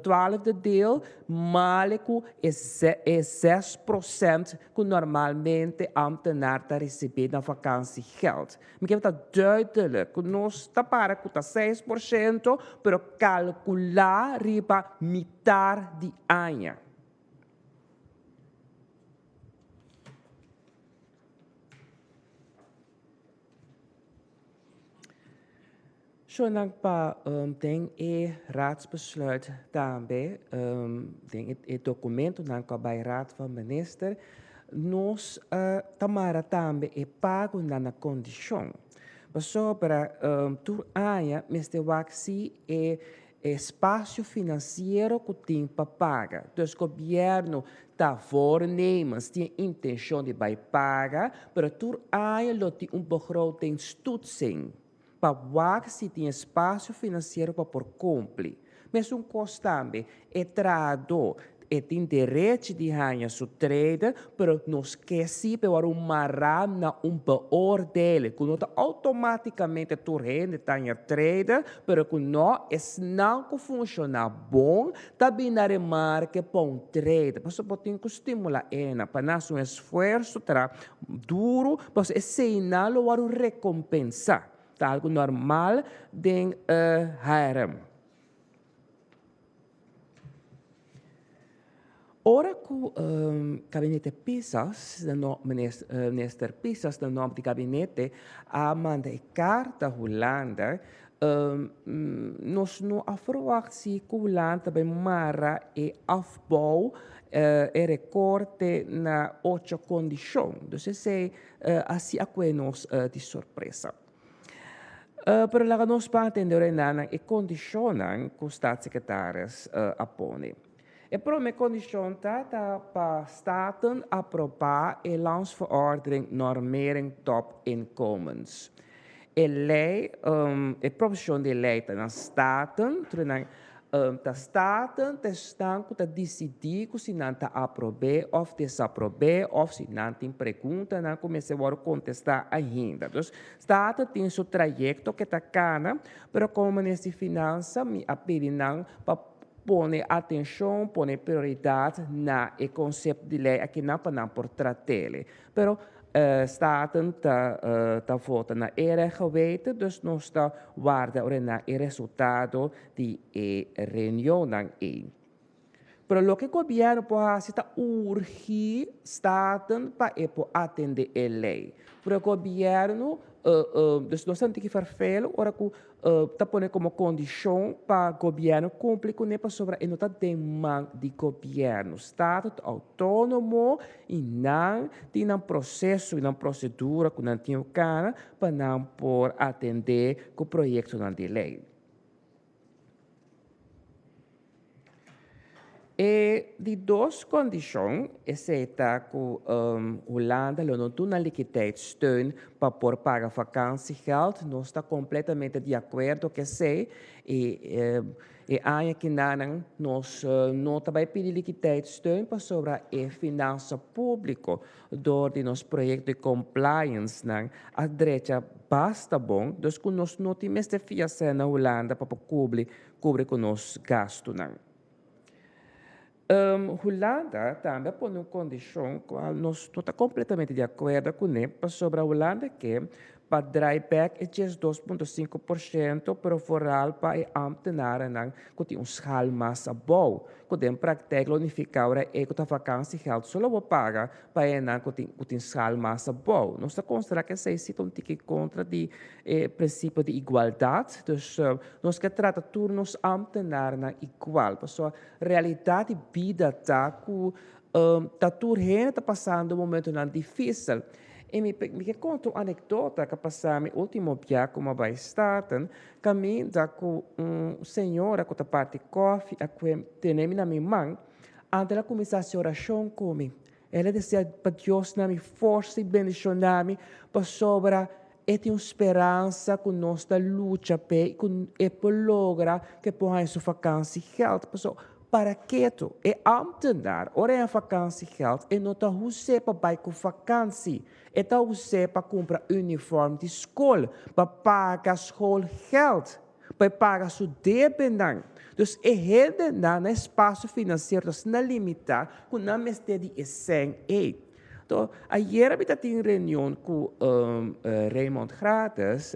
12e deel, maliku is 6% que normalmente ambtenaar te receberen van vakantiegeld. Ik heb dat duidelijk. Nos tapara kuta 6%, pero calcular riba mitar di año. Zolang pa tem raadsbesluit daarbij, het document dan bij raad van minister, nos tamara também pago na condição. Sobre tur aia, meste waxi espaço financeiro que tem para pagar. Dus o governo está voornemens, tem intenção de pagar, pero tur aia lo tem begrotingstoetsing. Para waar se tem espaço financeiro para por cumprir. Mas custo também é trado, tem direito de ganhar sua trade, mas não esquece para marrar na beoordelen. Que não automaticamente tu rende ganha trade, mas que não não funciona bom, também na remarca para trade. Mas você tem que estimular para nosso esforço duro, mas esse não vai recompensar. Algo normal den harem. Ora que o gabinete Pisas, minister Pisas, no nome do gabinete, a mandado carta à Holanda, nós não afroacht que a Holanda bem mara e afbouw e recorte na 8 condições. Dus é assim a que nos de surpresa. Pero la nos pa entender na e condicionam que os staatssecretaris appone. E pro me condition ta pa staten aprobar e landsverordening normering top inkomens. E lei, e proposition de lei na staten, da staten testan que decidir se não está aprovar ou desaprovar ou se não tem pergunta não começa a contestar ainda. Então, staten tem seu trajeto que está cana, mas como o Ministério de Finanças me apeli não para pôr atenção, pôr prioridade na e conceito de lei aqui não para não por tratar. Pero staten ta vota na era geweten, dus nog sta waarde na e resultado di reunião nan e. Pero lo que o governo pode fazer é urgir staten para atender a lei. Pero o governo, dus nós temos que fazer fel, ora que está pondo como condição para o governo cumprir com a sobre a nota demanda do governo. Estado autônomo e não tem um processo e uma procedura que não tem o cara para não por atender com o projeto de lei. E de duas condições, essa que Holanda não tem uma liquiditeitssteun para por pagar vakantiegeld, não está completamente de acordo que sei e aí que nós não também pedir liquiditeitssteun para sobre a finança pública door de nos projeto de compliance a direita basta bom, dus que nós não temos de fiar na Holanda para cobrir com nos gastos Holanda também põe uma condição que nós não estamos completamente de acordo com ele, sobre a Holanda que para drawback é 2,5%, pero vooral para ambtenaren que tem schaal mais bom, que tem praktijk unificar é que a vakantiegeld só vou pagar para enan que tem schaal mais bom. Nós está considerando que se existe tique contra de princípio de igualdade, dus nós que trata turnos ambtenaren igual, porque a realidade de vida tá que tá turhen tá passando um momento difícil. E me conto uma anedota que passou no último dia como vai estar, que da com senhora que está parte coffee a que tem na minha mão, antes ela começar a oração comigo. Ela dizia para Deus na minha força e bendicionar-me para sobra e tem esperança que nós da luta e por lograr que possa sua vacância geld. Para que tu é ambtenaar, ora é vakantiegeld e não está usando para bij com vakantie. É está usando para comprar uniforme de escola, para pagar schoolgeld. para pagar sua dependência. Então, é rede na espaço financeiro, não limitar, com não mestre de essência. Então, ayer eu tive reunião com Raymond Gratis,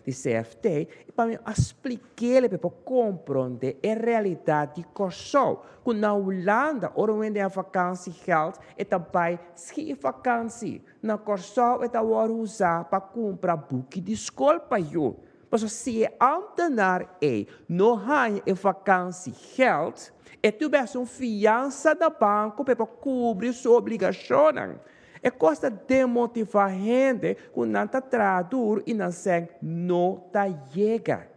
de CFT, e para me explicar para compreender a realidade de Corsol. Que na Holanda, onde a vacância geld, é também se vacância. Na Corsol, é também usar para comprar book de escola para eu. Mas se é antenar não há vacância geld, e tu tivesse uma fiança da banco para cobrir sua obrigação. É costa demotivar a gente que não está traduz e não está chega.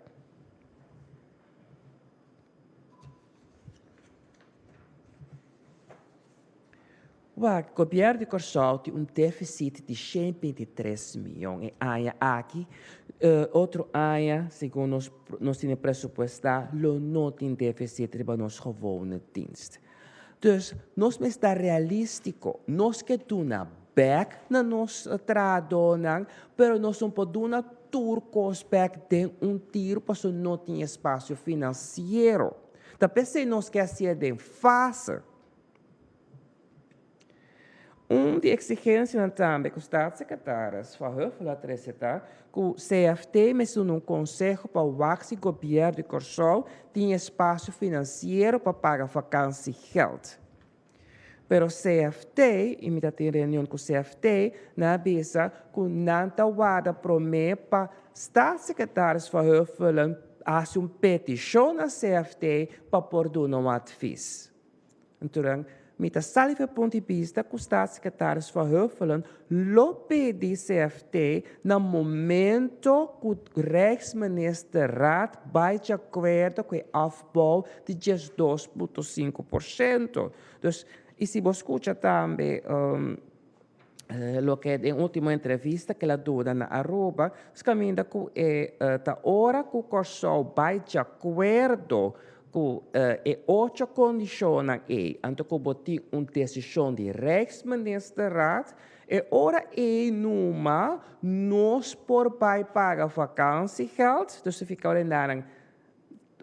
O governo de Corsol tem um déficit de 123 milhões. E aqui, outro ano, segundo nós temos pressuposto, não tem déficit para nós gewone dienst. Dus, nós está realístico, nós que tuna back na nos tradonang, pero nós não podemos turcos back de tiro, porque não tem espaço financeiro. Também se nós quer ser de fácil. De exigência também que os Staatssecretários verheugen atrecitar que o CFT mesmo um conselho para o governo de Corsol tem espaço financeiro para pagar vacância e geld. Pero o CFT, e me tem reunião com o CFT, na bisa que não está guarda promessa para Staatssecretários verheugen fazer uma petição na CFT para pôr um advies. Então, met een salve punt de vista que os Staatssecretários verheugen, lopen de CFT no momento que o Rijksministerraad vai de acordo com o afbouw de 2,5%. Dus, e se você escuta também lo que é a última entrevista que ela deu na Aruba, os caminhos que da hora que o Corsol vai de acordo e 8 condições anto que botar uma decisão de Rijksministerraad e ora numa nós por pagar vacância geld, dus se fica olhando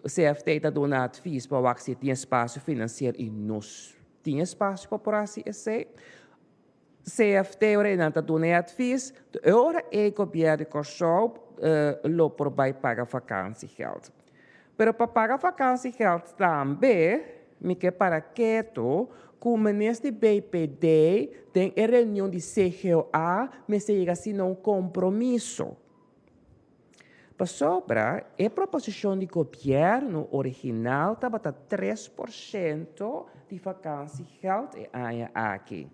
o CFT está dando advies para que tem espaço financeiro e nós tem espaço para por assim dizer. CFT ora está dando advies, ora o governo de Corsol lo por pagar vacância geld. Pero para pagar vacância geld também, me quer para quieto, que o ministro de BPD tem a reunião de CGOA, mas chega assim um compromisso. Para sobra, a proposição de governo original estava a 3% de vacância geld aqui.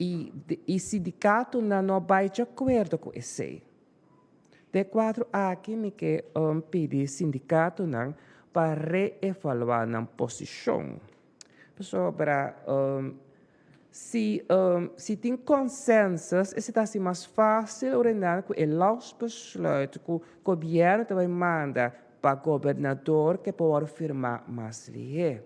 E o sindicato não vai de acordo com isso. De quadro aqui, me quer pedir sindicato para reevaluar a posição. Sobre se tem consenso, está assim mais fácil ordenar que o besluit que o governo também manda para o governador que pode firmar mais lei.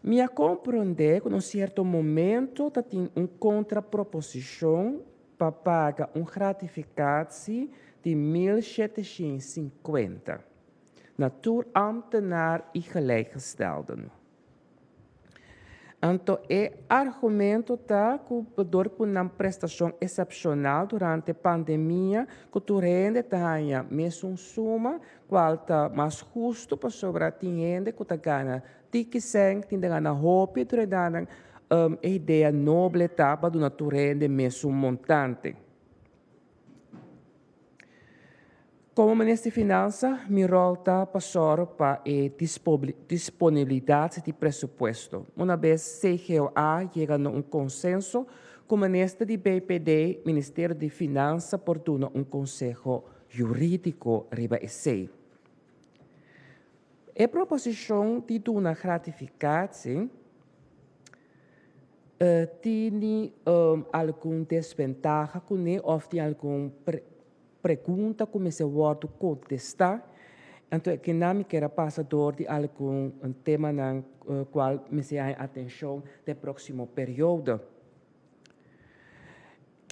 Me compreender que, em certo momento, tem uma contraproposição para pagar uma gratificatie de 1.750. Natuurambtenaar e gelijkgestelden. Então, o argumento está que por uma prestação excepcional durante a pandemia, que tu rende tenha mesmo suma, qual está mais justo para sobre a rende que tu ganha tiki seng, tem ganha roupa, tu rende a ideia nobre para do tu rende mesmo montante. Como ministro de Finanças, meu rol está passar para a disponibilidade de pressuposto. Uma vez CGOA chega a consenso, com o ministro de BPD, Ministério de Finanças, por um conselho jurídico riba esse. A proposição de uma gratificação tem alguma desvantagem ou tem algum pergunta como se pode contestar. Então, que não me quer passador de algum tema na qual me se há atenção no próximo período.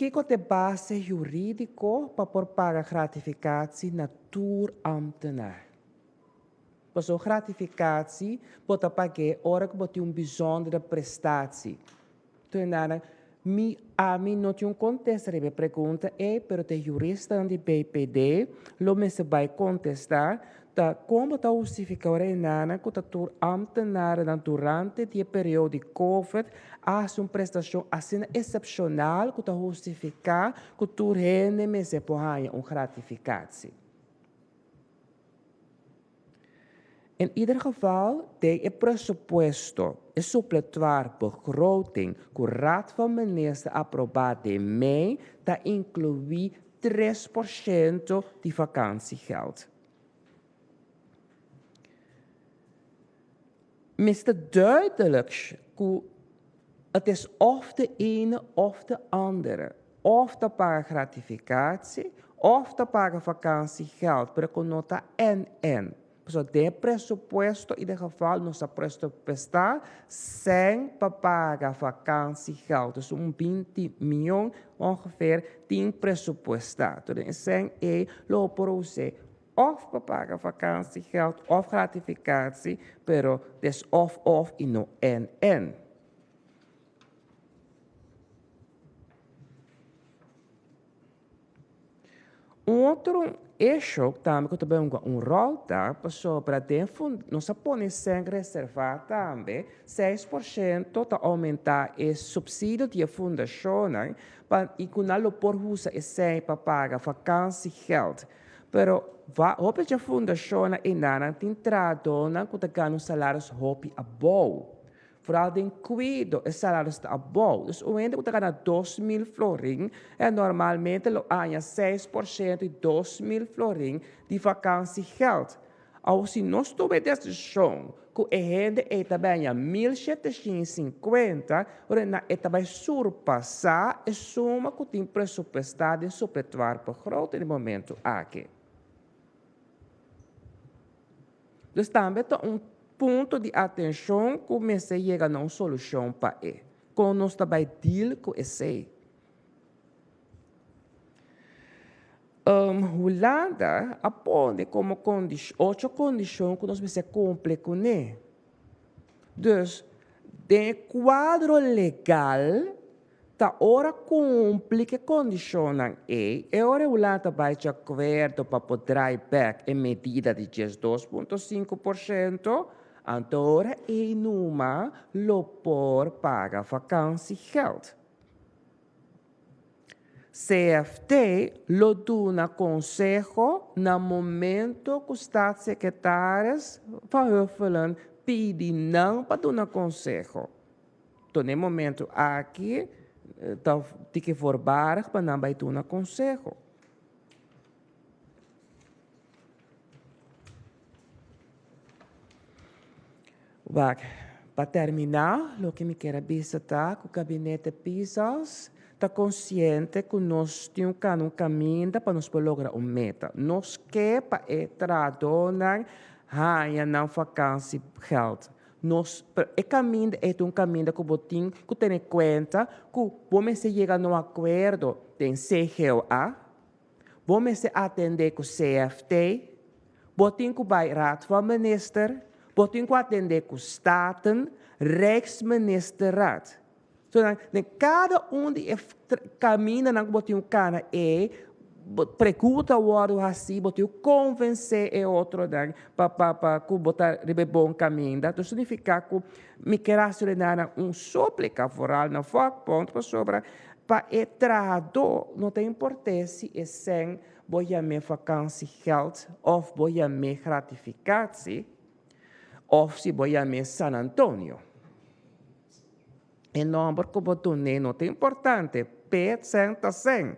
Kiko de base jurídico para pagar gratificatie natuurambtenaar. Para zo'n gratificatie wordt pagar hora que bote bijzondere prestatie. Toen a mim não tinha contestar a pergunta pero te jurista de BPD lo me se vai contestar da como tá justificar nana que tá tur ambtenaar durante die período de COVID as prestação assim excepcional que tá justificar que tur rende me se pohanha gratificatie. In ieder geval, het pressuposto is supplementar begroting que o Raad van Ministers aprobado em mei, dat inclui 3% de vakantiegeld. Mr. duidelijk dat het is of de ene of de andere. Of te paga gratificatie, of te paga vakantiegeld, maar que nota en. So, de pressuposto, in ieder geval, nossa pressuposto sem pagar vakantiegeld. Dus 20 miljoen ongeveer 10 pressuposto. Dus sem lopen ze of pagar vakantiegeld of gratificatie, pero des of e no en. Outro eixo também que também rol tá sobre dentro nossa punição reservada também 6% tá aumentar o subsídio de fundação para e com algo por usa e sem para pagar vakantiegeld. Pero va hope a fundação e nana tem tradona que tá ganhando salários hope a bom. Vooral den cuido e salários está bom. Dus o ende que está ganhando 2.000 florin é normalmente lo ganha 6% e 2.000 florin de vakantiegeld. Ao se nós estamos desse chão, que a gente é também 1.750, é também surpassar a suma que tem pressupostada em suplementar para groot no momento aqui. Dus também tem ponto de atenção que começa a chegar a uma solução para ele. Com nós também deal com esse. Holanda aponta como 8 condições que nós precisamos cumprir com ele. Dus, de quadro legal, tá ora cumpre que condicionam e ora Holanda vai de acordo para o drawback em medida de 2,5%, Antora e numa lo por paga vakantiegeld. CFT lo duna consejo na momento que os staatssecretaris van Huffelen pedi não para dar consejo. Então, no momento aqui, tem que forbar para não vai dar consejo. Para terminar, o que me quero visitar com o gabinete PISAS, está consciente que nós temos um caminho para nos lograr uma meta. Nós queremos tradonar na vacância geld. O caminho é caminho que tem que ter em conta que vamos chegar a um acordo com CGOA, vamos atender com o CFT, vamos que vai Raad van Ministers, Botin que atender com o Staten, Rijksministerraad. Então, cada de caminha na botin cana pergunta o outro assim, botin convencer o outro para que botar ribe bom caminho. Então, significa que me quero selecionar súplica foral na ponto para sobre para trado não tem importância e sem boia me vakantiegeld of boia me gratificatie. Of se voy a San Antonio. El nombre que botuné no es importante, P100%.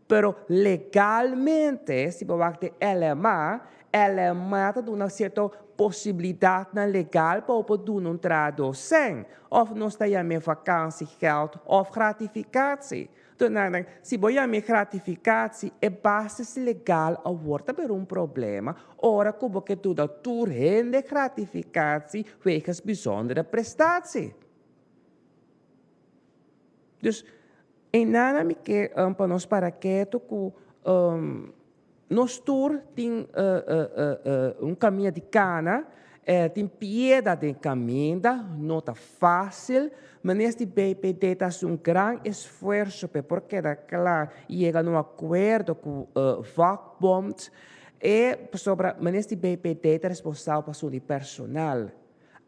Pero legalmente, si voy a LMA tem uma certa possibilidade legal para poder um tradução. Of não está a minha vakantiegeld of gratificatie. Então, se vou a minha gratificatie, é base legal a volta per problema. Ora, como que tu rende gratificatie wegens bijzondere prestatie. Dus, E nada me que para nós para que nós tour tem caminho de cana, tem pieda de caminho, não está fácil, mas neste BPD está um grande esforço porque da claro chega num acordo com o vakbond e sobre neste BPD está responsável para o personal.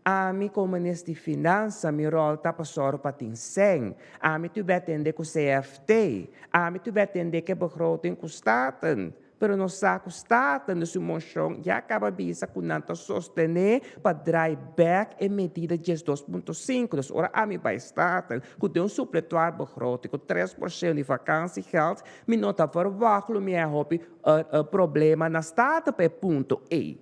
A mim, como ministro de Finanças, meu rol está para o sem. A mim, tu vai atender com o CFT. A mim, tu vai atender que o begroting custaten. Pero não sabe custaten, no seu moção, já acaba bisa com nanta sostener para dry back e medida de 2,5. Dus, ora, a mim vai staten, com um supletório begroting, com 3% de vacância geld, me não está verwacht, me hobby problema na staten per ponto E.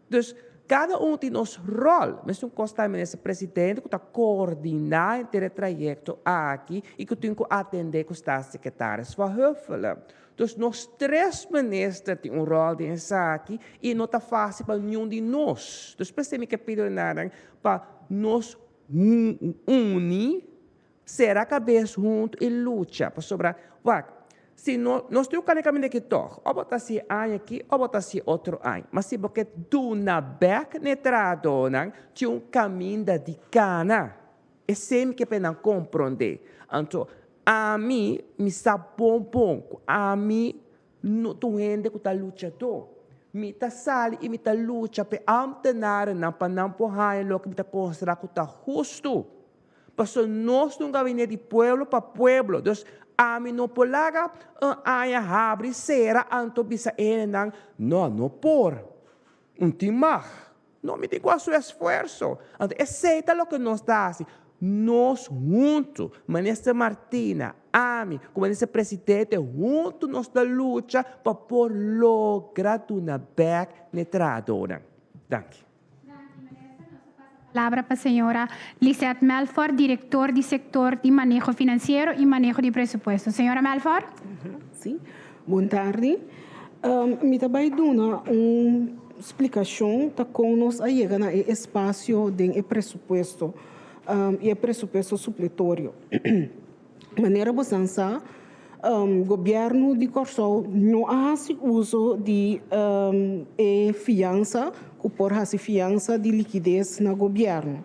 Dus, cada tem nosso rol, mas não custa esse presidente que está coordenando o trajeto aqui e que tem que atender com os secretários verheuvelen. Então, nós três ministros têm rol de aqui e não está fácil para nenhum de nós. Então, pensei que pedir nada para nós unir, ser a cabeça junto e lutar para sobrar. Se nós temos que caminhar aqui, ou botar se ano aqui, ou botar se outro ano. Mas se porque do na back netradona, tinha caminho de cana. É sempre que pena compreender. Então, a mim, me sabe bom. A mim, não estou indo com a lutador. Me tá sali e me tá luta para amtenar na panamporraia, lo que me tá considerar que tá justo. Porque nós não gabinete de pueblo para pueblo. Então, a mim não polaga a abre será anto bisa enang não por timar não me digo a seu esforço então aceita o que nós dá assim nós juntos Ministra Martina a mim como esse presidente juntos nós da luta para por lograr uma back netradora. Danke. Palavra para a senhora Lisette Melford, diretor do setor de manejo financeiro e manejo de presupuesto. Senhora Melford? Sim, boa tarde. Me também dá uma explicação de como nós chegamos no espaço de presupuesto e presupuesto supletório. Maneira bastante, o governo de Corsol não faz uso de fiança por fazer fiança de liquidez no governo.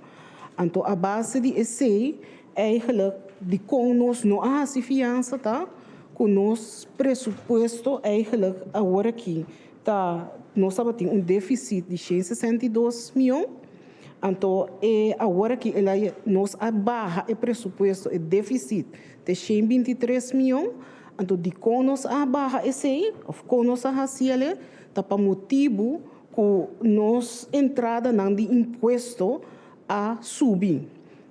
Então, a base de esse eigenlijk de como nós não fazemos fiança, tá? Com nosso pressuposto eigenlijk agora aqui, tá? Nós temos déficit de 162 milhões. Então, agora que nós abarra o pressuposto, o déficit de 123 milhões. Então, de como nós abarra esse, ou como nós fazemos, tá para motivo que nossa entrada de imposto a subir.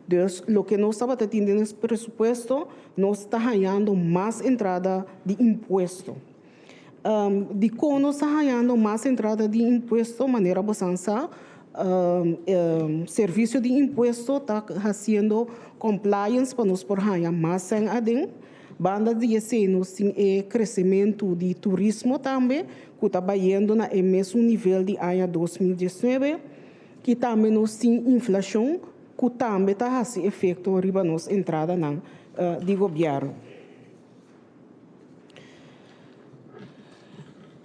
Então, o que nós estamos tendo nesse pressuposto, nós estamos ganhando mais entrada de imposto. De como nós estamos ganhando mais entrada de imposto, de maneira bastante, serviço de imposto está fazendo compliance para nós por ganhar mais sem adem. Banda de esse nós temos crescimento de turismo também, que está indo no mesmo nível de ano 2019, que também nós temos inflação, que também está fazendo efeito riba nossa entrada de governo.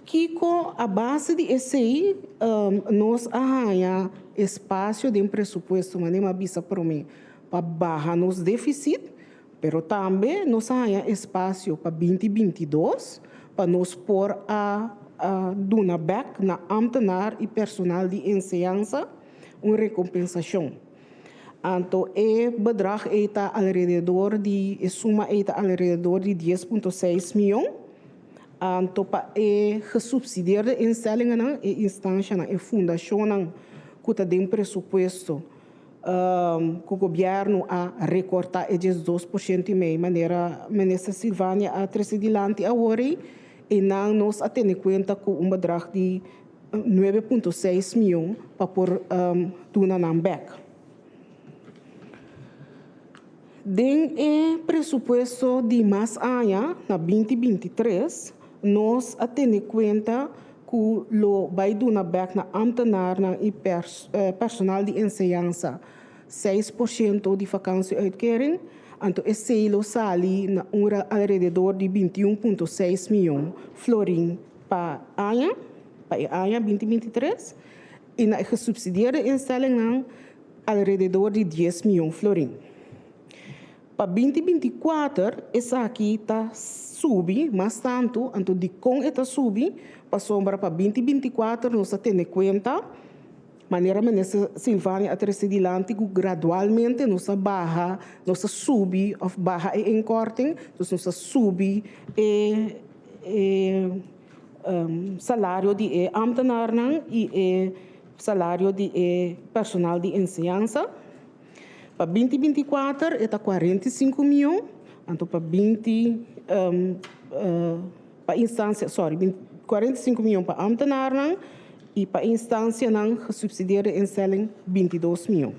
Kiko, a base de esse nós arranha espaço de presupuesto, mas nem bisa para mim, para barrar nos déficit, pero também nós arranha espaço para 2022, para nós pôr duna back na ambtenaar e personal de enseñanza uma recompensação. Então, o bedrag está alrededor de, a suma está alrededor de 10,6 milhões. Então, para subsidiar a instellingen, a instância, a fundação, que tem presupuesto, que o governo a recortar esses 2% e meio, maneira, ministra Silvânia a trazer adiante agora, e não nos atende conta com bedrag de 9,6 milhões para pôr tuna na back. Den o presupuesto de mais ano, na 2023, nós atende conta que o vai tuna back na ambtenaar e personal de enseñanza 6% de vacância uitkering. Então, esse lo sali na alrededor de 21,6 milhões florim para ano 2023 e na subsidiada instelling na alrededor de 10 milhões florim. Para 2024, essa aqui está subi, mas tanto, então de com está subi, para sombra para 2024 nós temos conta maneira ministra Silvânia a trazer gradualmente nos barra, nos subi ou barra e encortem, nos subi salário de ambtenaar e salário de personal de ensinança. Para 2024 está 45 milhões, então para 20 para instância, 45 milhões para ambtenaar e para instância subsidiada instelling 22 milhões.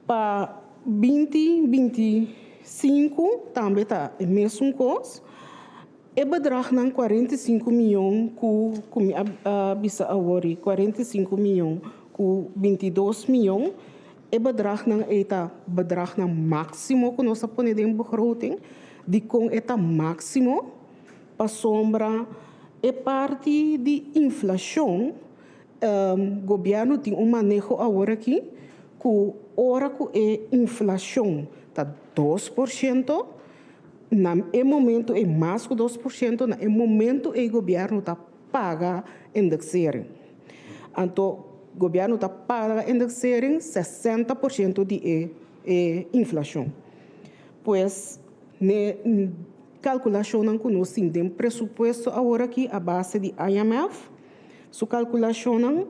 Para 2025 também está o mesmo coisa. E bedrag ng 45 milhões com bisa awori 45 milhões com 22 milhões. E bedrag ng máximo que nós ponemos em begroting, de com eta máximo para sombra e parte de inflação, governo tem manejo agora aqui, que ora que inflação está 2%, na momento é mais que 2%, na momento o governo está paga indexering. Então, o governo está paga indexering 60% de inflação. Pois, calculação que nós temos presupuesto agora aqui a base de IMF, sua calculação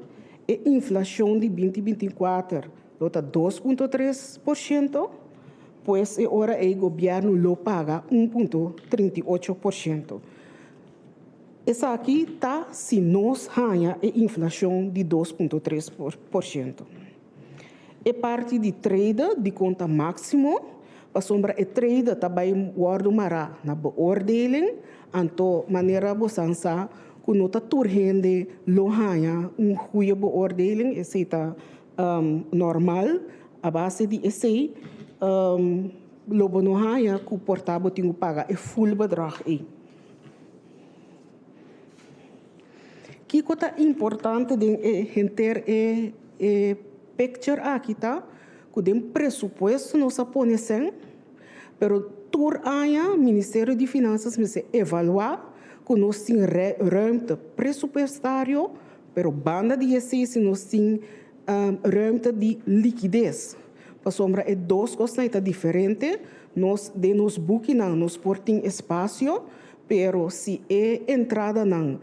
é inflação de 2024 está 2,3%, pois agora o governo lo paga 1,38%. Essa aqui está se nós ganha a inflação de 2,3%. E parte de trade de conta máximo, para sombra e trade também guardo mará na beoordeling, anto maneira bosansa que nota turhende lo ganha goede beoordeling, esse está normal, a base de esse lobo no ganha que o portável tem que pagar e full bedrag aí. Que coisa importante de ter picture aqui tá, que tem presupuesto nos aponecem, pero tur aia Ministério de Finanças me se evaluar que nós tem ruimte presupuestário, pero banda de exercício nós tem ruimte de liquidez. Para sombra é duas coisas diferentes, nós de nos booking nos portem espaço, pero se é entrada não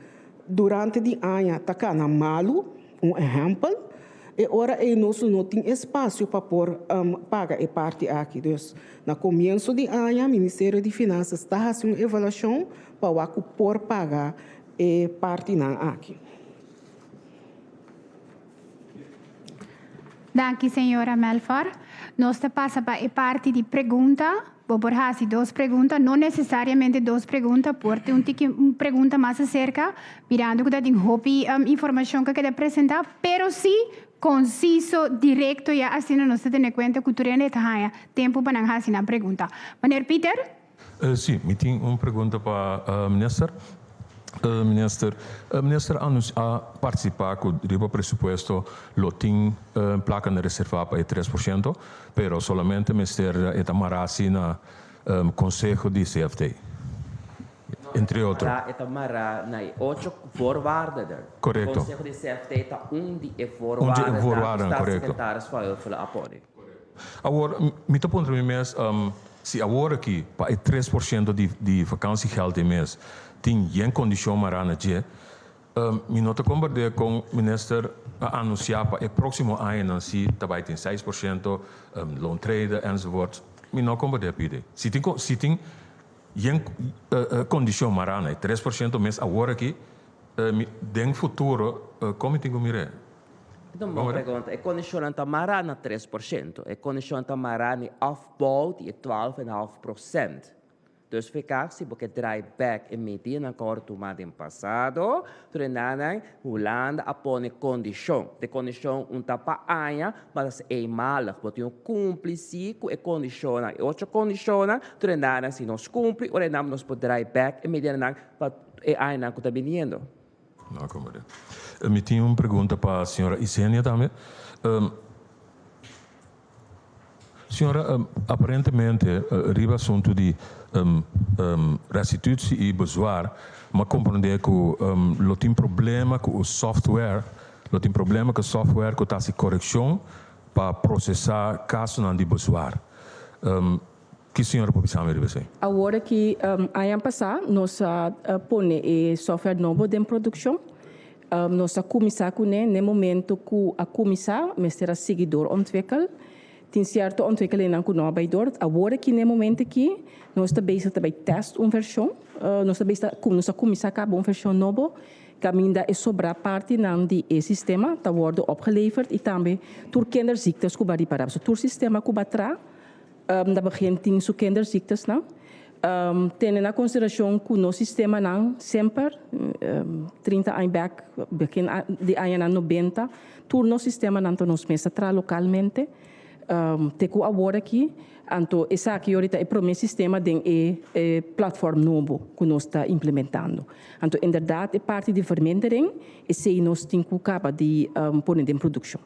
durante o ano está na malo, exemplo, e ora nós não tem espaço para pagar a parte aqui. Então, no começo do ano, o Ministério de Finanças está fazendo uma avaliação para por pagar a parte aqui. Danke, senhora Melfar. Nós passamos para a parte de pergunta. Vou fazer duas perguntas, não necessariamente duas perguntas, porque uma pergunta mais acerca, mirando que tem informação que quer apresentar, mas sim conciso, direto, e assim nós temos em conta que o turno tem tempo para fazer a pergunta. Meneer Peter? Sim, eu tenho uma pergunta para o ministro. Minister a participar com o presupuesto lo tem placa na reserva para 3%, pero solamente o ministério está marasi na Conselho de CFT, entre outros. Está mará na 8 voorwaarden. Correcto. O Conselho de CFT está de voorwaarden, correcto. Agora, me estou perguntando mesmo, se agora aqui para 3% de vacanciegeld em mês tem geen condição marana je me nota conversar com o ministro a anunciar para o próximo ano se também tem 6% loan trade enzovoort me não conversar pide se tem geen condição marana 3% mês agora aqui den futuro como tem que mirar. Então, uma pergunta, a condição está marana 3%, a condição está marana afbouwt die 12,5%. Dus ficar se porque drive back e meter na corte do passado, treinando Holanda apone condição. De condição tapa aia, mas é malig, porque cúmplice com a condição. E outra condição, treinando se nós cumpre, ora nós podemos drive back e meter na e aia que está vindo. Não, como é. Me tinha uma pergunta para a senhora Isenia também. Senhora, aparentemente, arriba assunto de restituição e bezwaar, mas compreender que lo tem problema com o software, que está se correção para processar caso não de bezwaar. Que senhora pode saber disso? Agora que ano passado nós põe o software novo em produção, nós começar com no momento que a começar, mas será seguidor ontwikkel. Tem certo ontwikkeling com nós baidor. Agora que no momento que nós está bezig também test uma versão, nós está bezig nós começar com uma versão nova, que ainda é sobra parte não de sistema, está worden opgeleverd e também door kinderziektes que vai reparar. So door sistema que vai tra, da begin tem so kinderziektes não. Tendo na consideração que o nosso sistema não sempre 30 anos back, begin de anos 90, todo nosso sistema não nos mesa tra localmente. Teco agora aqui, então essa aqui ahorita é para o meu sistema de plataforma novo que nós está implementando. Então, inderdaad, é parte de vermindering e se nós temos que acabar de pôr em produção.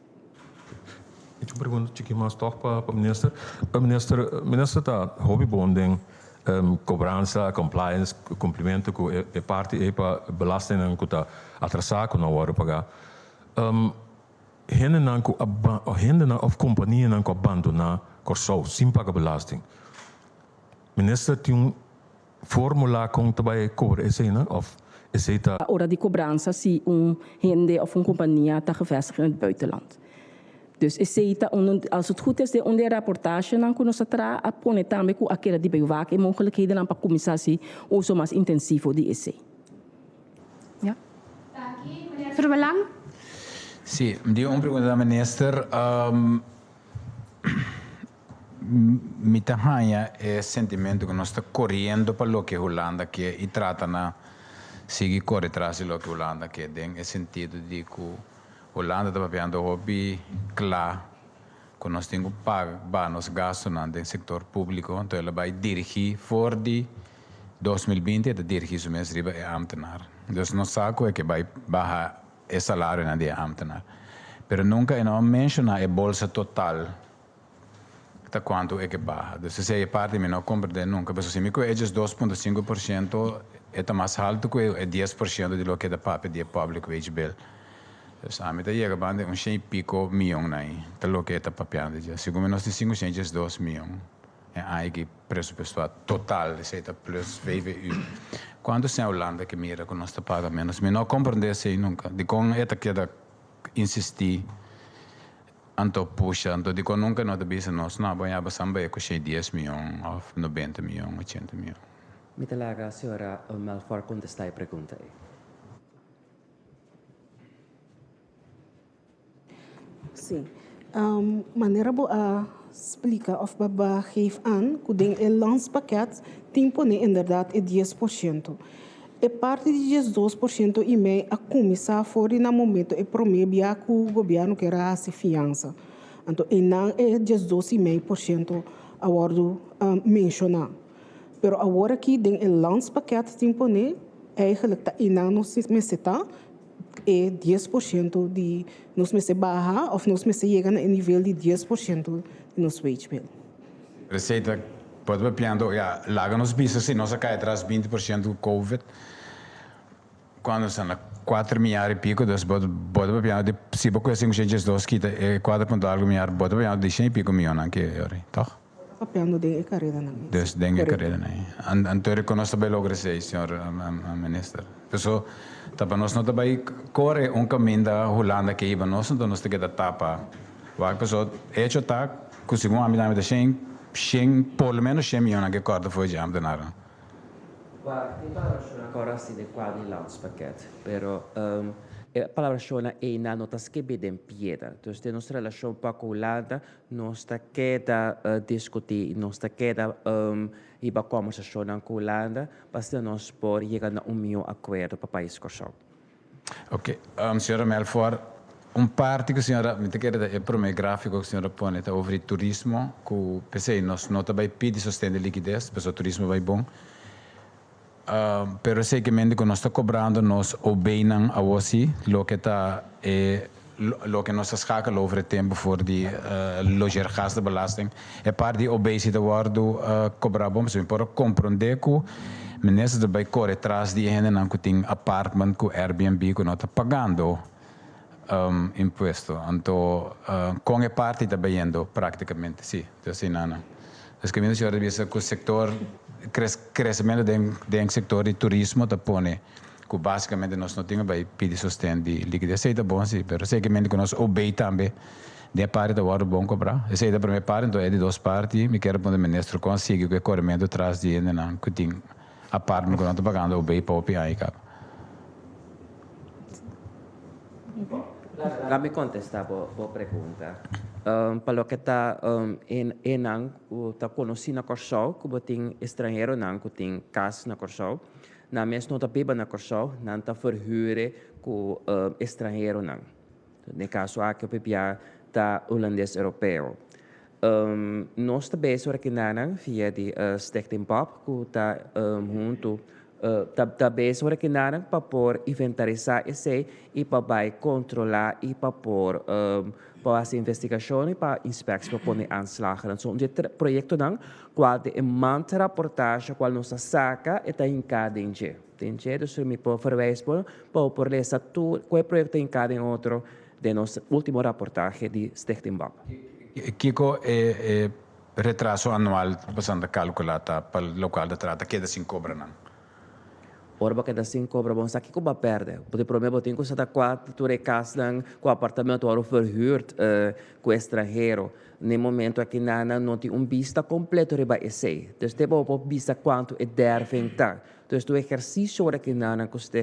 Eu pergunto aqui mais toch para o ministro. O ministro está hobby bonding, cobrança, compliance, cumprimento com a parte para belasting que está atrasado que não hora pagar. Henden of companhia não abandonar Corsou, sem pagar belasting. Minister tem fórmula com também cobra esse não of esse tá. A hora de cobrança se hende of companhia está gevestigd in het buitenland. Dus esse tá als het goed is de onder rapportage dan kunnen ze tra apone também com aquela de bewaak en mogelijkheden dan para commissarie o so mais intensivo de esse. Ja. Minister Belang. Sì, io ho una pergunta al ministro. Mi tahanha è sentimento che non sta correndo per lo che Holanda che i trattano si corre trasi lo che Holanda che den è sentito di che Holanda sta papando hobby clar con nos tengo paga nos gasto nel settore pubblico então ela vai dirigir for di 2020 e dirigir su mes riba e ambtenaar. Dus non saco è che vai baja e salário na dia ambtenaar. Pero nunca não menciona a bolsa total da quanto é que barra. Dus se é parte me não compreende nunca. Mas se me é 2,5% é mais alto que é 10% de lo que da papo de public wage bill. Dus a mim tá chega bande 1,5 milhão naí. Tá lo que é tá papiando já. Segundo nós tem 502 milhão. É aí que presupuesto total, se tá plus VVU. Quando se Holanda que mira que nós tá paga menos, me não compreende isso nunca. De com é tá que da insistir anto puxa, anto de com nunca não debisa nós não vai aba samba é com 10 milhões ou 90 milhões, 80 milhões. Me talaga a senhora Melfar contestar a pergunta aí. Sim. Maneira boa explica of baba geeft aan que den el landspakket timpone inderdaad é 10%. E parte de 12% e meio a começar fora no momento é promebia que o governo quer a fiança. Então, e não é 12,5% a ordo mencionar. Pero agora que den el landspakket timpone eigenlijk tá e não nos meseta é 10% de nos meses barra ou nos meses chega no nível de 10% de nos wage bill. Receita pode be piando ja laga nos bisa se nós cai atrás 20% do Covid. Quando são 4 milhares e pico, dus pode be piando de se pouco assim que gente dos kita é 4,algo milhar, pode be piando de 100 e pico milhões que ori, toch? Papiando de carreira não. Dus dengue carreira não. Antônio conosco bem logo sei, senhor ministro. Pessoal, tá para nós não tá bem corre caminho da Holanda que iba nós então nós tem que dar tapa. Vai pessoal, hecho tá, conseguimos a midame de 100, pelo menos 100 milhões que corda foi já de nada. Guarda, tem para ancora si de quali landspakket, pero a palavra chona é na nota que bem pieda. Então, de nossa relação para a Holanda, nós está queda discutir, nós está queda e a conversação com a Holanda, para nós por chegar a melhor acordo para o país Corsão. Ok, senhora Melfort, parte que a senhora, me quer é para o gráfico que a senhora põe, é sobre turismo, que pensei, nós não também pedi sustento de liquidez, porque o turismo vai bom. Pero sei que mente que nós está cobrando, nós obeinam a você, lo que nós schakelen over het tempo voor die logeergastenbelasting. É parte de obesiteit waardo cobrar bom, se para compreender que mensen erbij corre atrás die hen en een apartment ku Airbnb ku nota pagando impuesto. Então, com a parte está bem praticamente, sim. Então, assim, nana. As que a senhora disse que o setor crescimento do setor de turismo está pone que basicamente nós não temos para pedir sustento de liquidez. Sei tá bom, sim, mas sei que nós obey também de parte da hora bom cobrar. Sei da primeira parte, então é de duas partes. Me quero poder ministro conseguir que o corrimento atrás de ele não que tem a parte que nós estamos pagando obey para o PI cap. Lá me contestar a pergunta. Para o que está está conhecido na Corsol, que tem estrangeiro não, que tem casa na Corsol, na mesma nota piba na Corsol, não está verhuren com estrangeiro não. No caso aqui o PPA está holandês europeu. Nós também sobre que não via de Stichting Pop, que está junto também sobre que não para por inventarizar esse e para controlar e para por para as investigações e para inspeção para pôr aanslagen. Então, um projeto não, qual é manta reportagem, qual nos saca e está em cada dia. Tem dia, então me pode verwijzen para por essa tu, qual projeto em cada outro de nossa última reportagem de Stichting Bob. Kiko é retraso anual passando calculada para o local de trata que assim cobra não. Orba que assim cobra bom, aqui como a perde. Porque problema tem que você tá quatro casas com apartamento ou verhuurd com estrangeiro. No momento aqui não tem vista completo riba esse. Então tem uma vista quanto é devem estar. Então o exercício que não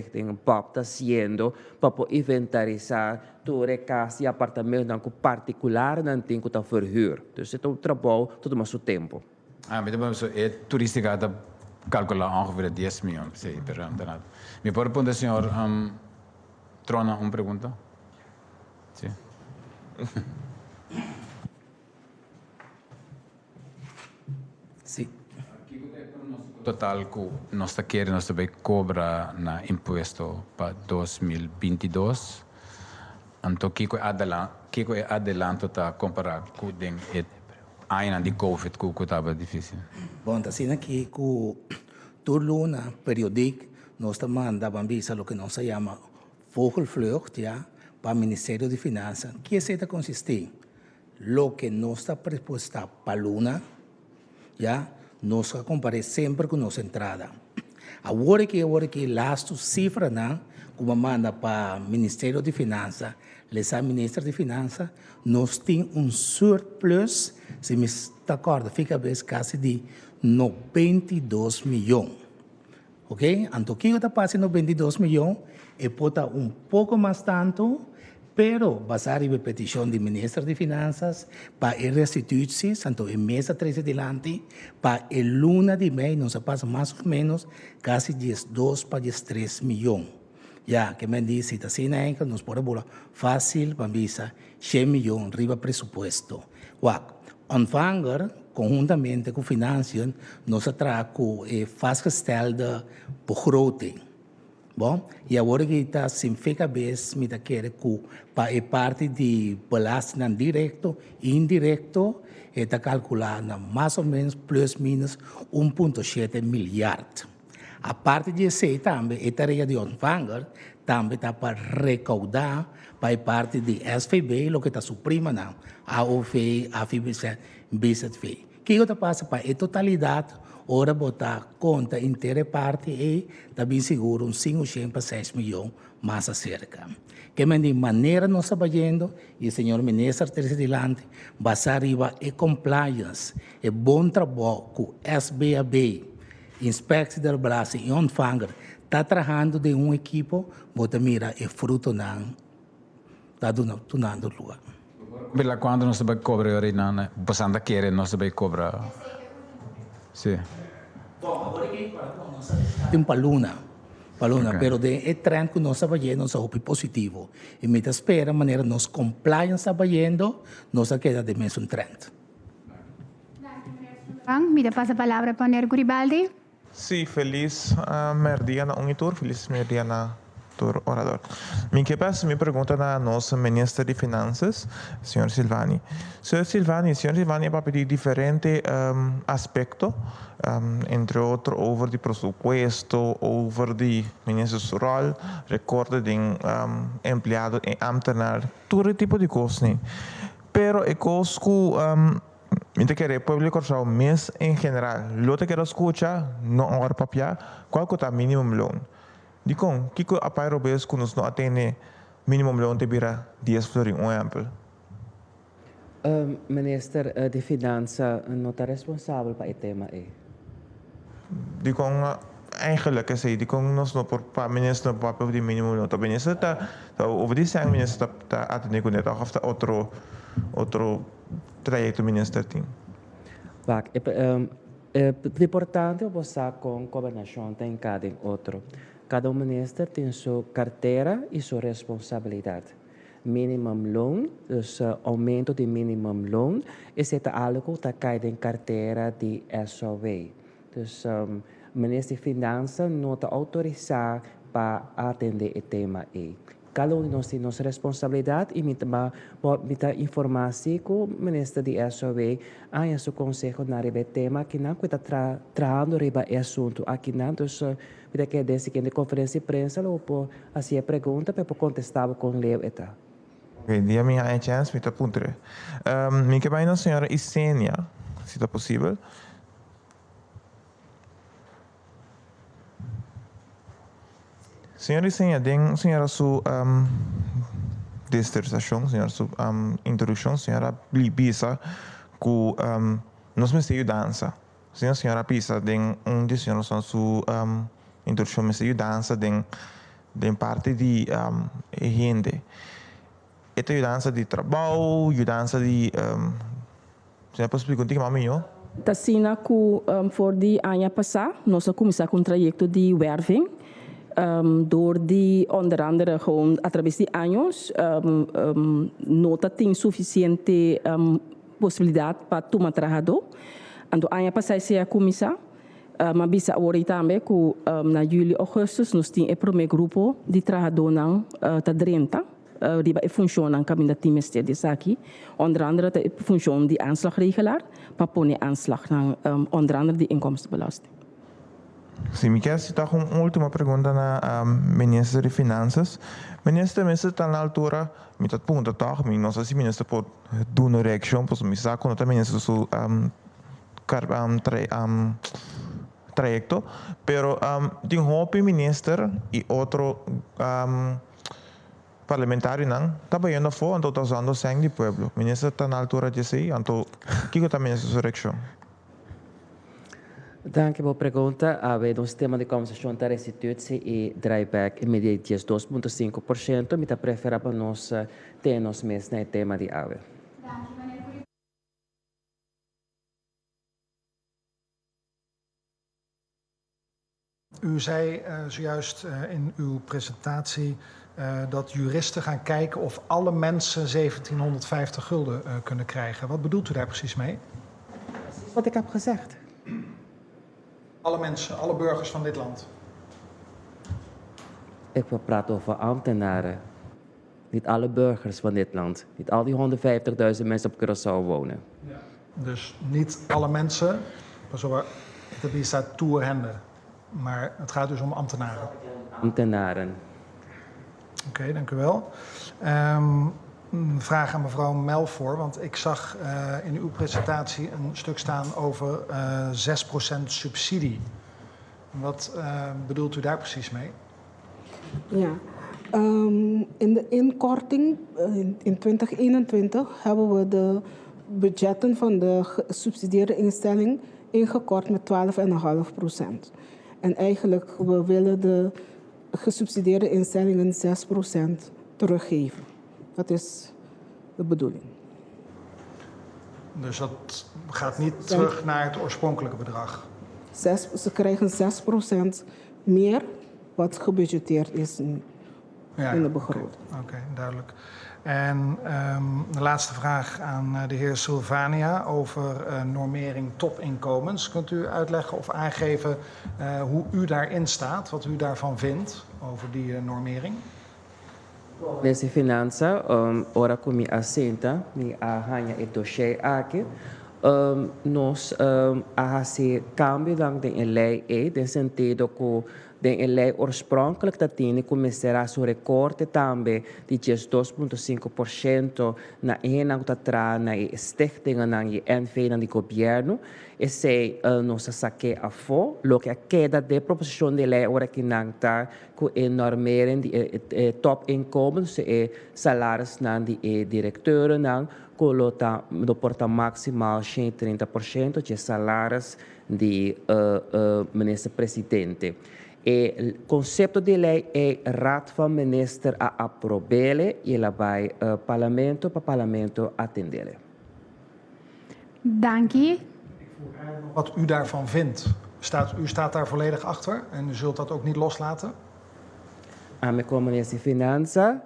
tem pop está sendo para inventarizar toda casa e apartamento com particular não tem que estar verhuurd. Então é trabalho todo o seu tempo. Mas é turística calcular ongeveer 10 miljoen per jaar. Me pode responder, senhor Trona, uma pergunta? Sim. Sim. Total que nós queremos nós também cobra na imposto para 2022. Então, que é adelanto tá comparado com o ano de Covid que estava difícil. Bom, assim aqui com tudo na periódico nós mandamos visa o que nós chama vogelvlucht, ja, para o Ministério de Finanças, que se consiste lo que nós está preposta para Luna, ja, nós comparar sempre com nossa entrada. Agora que last cifra na como manda para o Ministério de Finanças, o Ministro de Finanças, nós temos surplus, se me está acorda, fica quase de 92 milhões. Ok? Então, o que está passando 92 milhões? É pode pouco mais tanto, pero basado na petição do Ministro de Finanças, para restituir-se, então, em mês 13 adiante, para a luna de mês, nós passa mais ou menos quase 12 para 13 milhões. Já, que me diz, assim, nós podemos fácil, para visa 100 milhões, riba presupuesto. Ontvanger, conjuntamente com financiën, nós trago vastgestelde begroting. Bom, e agora que está significa vez me quer que para a parte de belasting direto e indireto está calculada mais ou menos plus minus 1,7 miljard. A parte de esse também, a tarefa de ontvanger também está para recaudar para a parte de SVB, o que está suprima não, AOV, AFIBC, BZV. O que está passando para a totalidade, ora botar conta inteira parte e também seguro uns 500 para 6 milhões mais acerca. Que de maneira nós estamos fazendo, e o senhor ministro terceiro adiante, basar riba e compliance, e bom trabalho com SBAB, Inspectie der Belasting e Ontvanger, está trabajando de un equipo, bota mira, es fruto nan, está donando lugar. Bila quando não se vai cobrar orinana, passando a querer não se vai cobrar. Sim. Tem paluna, okay. Pero de trend que nós estamos vendo, nós é positivo. E me espera, maneira nós compliance está vendo, nós queda de mesmo trend. Me passa a palavra para o Guribaldi. Sim, feliz merdia na Unitur, feliz merdia na Tur Orador. Me pergunta na nossa ministra de Finanças, senhor Silvani. Senhor Silvani vai pedir diferente aspecto, entre outros, over de presupuesto, over de ministro rural, recorda de empregado e ambtenaar, todo tipo de coisas. Pero eu gosto Inte que o público Corsau, mas em geral, lo que quero escutar, não hora papia, qual que é o minimum loan? Dicom, que a pai robês que nos não atende minimum loan te vira 10 florin, um exemplo. Minister de Finanças não está responsável para o tema aí. Dicom, eigenlijk is hij, dicom nos não por para minister papel de minimum loan. O minister está over die sang minister está atende com net of outro trajecto minister tem. É importante você com governação tem cada outro. Cada minister tem sua carteira e sua responsabilidade. Minimum loan, dus aumento de minimum loan, is het algo que cai em carteira de SOW. Dus minister de Finanças não está autorizado para atender o tema aí. Cada um de nós tem nossa responsabilidade e me dá informação que o ministro de SOW a seu conselho na rebe tema que não está trabalhando rebe assunto aqui não então me quer dizer que na conferência de imprensa ou por assim a pergunta para contestar com leu eta. Ok, dia minha chance me tá puntre. Me que vai na senhora Isenia, se tá possível. Senhora Isenia, den senhora su dissertação, senhora su introdução, senhora Bisa que nós me sei dança. Senhora Bisa den de senhora su introdução me sei dança den parte de gente. Esta dança de trabalho, dança de você pode explicar que mami yo? Tassina que voor die ano passado nós começamos com trajecto de werving. Door die onder andere gewoon a través de años no tem suficiente possibilidade para tomar trabajador. Ando año passado se a começar, mas bisa agora também que na julho agosto nós temos o primeiro grupo de trabajador não tá 30. Die funciona in cabinet ministerie aqui, onder andere de functie die aanslagregelaar, maar pone aanslag naar onder andere de inkomstenbelasting. Sim, me quer citar uma última pergunta na ministra de Finanças. Minister está na altura, me está perguntando, tá? Não sei se o ministro pode dar uma reação, pois me sabe quando também ministro su trajecto, pero tem um minister e outro parlamentário não, está vendo fora, então está usando sangue do povo. O ministro está na altura de si, então o que está ministro sua reação? Dank pela pergunta. O sistema de compensação da restituição e drawback é de 2,5%. Me prefere para nós ter nos mês no tema de água. U zei zojuist in uw presentatie dat juristen gaan kijken of alle mensen 1750 gulden kunnen krijgen. Wat bedoelt u daar precies mee? Wat ik heb gezegd. Alle mensen, alle burgers van dit land. Ik wil praten over ambtenaren. Niet alle burgers van dit land. Niet al die 150.000 mensen op Curaçao wonen. Ja. Dus niet alle mensen, het staat toerhenden. Maar het gaat dus om ambtenaren. Ambtenaren. Oké, dank u wel. Een vraag aan mevrouw Melfor, want ik zag in uw presentatie een stuk staan over 6% subsidie. Wat bedoelt u daar precies mee? Ja, in de inkorting in 2021 hebben we de budgetten van de gesubsidieerde instelling ingekort met 12,5%. En eigenlijk, we willen de gesubsidieerde instellingen 6% teruggeven. Dat is de bedoeling. Dus dat gaat niet terug naar het oorspronkelijke bedrag? Ze krijgen 6% meer wat gebudgeteerd is nu in de begroting. Oké, duidelijk. En de laatste vraag aan de heer Silvania over normering topinkomens. Kunt u uitleggen of aangeven hoe u daarin staat, wat u daarvan vindt over die normering? Nesse finança, ora comi assenta, mi arranha e dossiê aqui, nós se cambio dan de lei de sentido que de lei oorspronkelijk dat tinha começará a recorte também de 2,5% na eenheid na stichtingen na NV na de governo e se nós saque a fo lo que a queda de proposição de lei ora que não tá com normeren de top inkomens e salários na de diretor não colota do porta maximal 30% de salários de ministro-presidente. O conceito de lei é raad van minister a aprobele e ela vai parlamento para parlamento atendere. Dank u. Wat u daarvan vindt. U staat daar volledig achter en u zult dat ook niet loslaten? A minha comunidade finança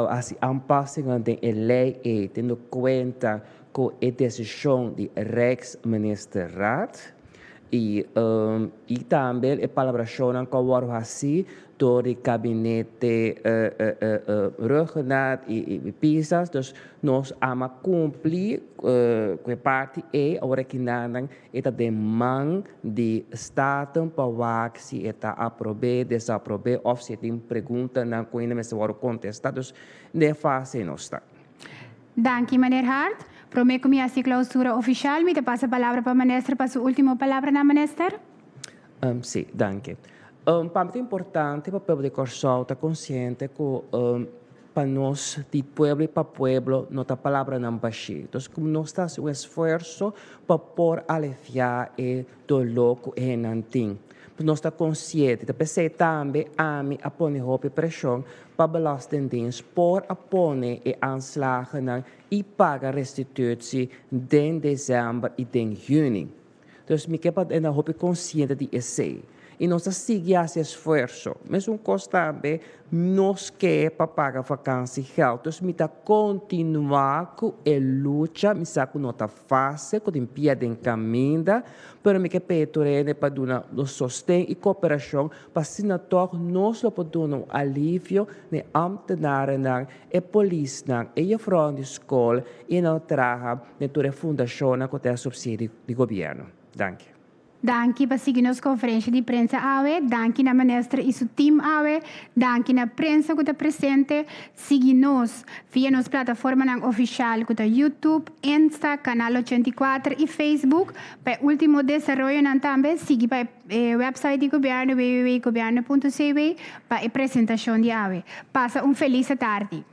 as aanpassingen de lei tendo conta com a decisão de Rijksministerraad. E também a palabração que eu assim door o gabinete Ruggenaat e Pisas. Dus nós ama cumprir com a parte agora que nada é a demanda de Estado para que se está aprove, desaprove, ou se tem pergunta na coisa mas agora contestar. Dus de fase não está. Dank u, meneer Hart. Prometo que a clausura oficial me passa a palavra para o ministro, para a sua última palavra na ministro. Sim, danke. Para mim é importante para o povo de Corsol estar consciente que para nós, de pueblo para pueblo, nossa palavra não baixa. Então, como nós estamos um esforço para por aliviar o dolor que não tem. Nós estamos conscientes, de pensar também a pôr pressão para belastingdienst por a pôr e aanslagen e pagar restituição em dezembro e em junho. Então, me quero estar consciente de isso. E nós seguimos esse esforço. Mas também nós queremos para pagar vacância e geld. Então, me continuar com a luta, me saco nota fácil, com a pia de caminho, para me que petorene para dar o sustento e cooperação, para se nós podemos dar alívio ne ambtenaren e polícia e a front de escola e na traga de fundação com a subsídio do governo. Dank je. Dank u para seguir nos conferência de prensa AWE. Dank u na ministra e seu time AWE. Dank u na prensa que está presente. Siga nos via nos plataforma oficial que está YouTube, Insta, Canal 84 e Facebook. Para o último desenvolvimento também, siga para o website do governo www.governo.cw para a apresentação de AWE. Passa feliz tarde.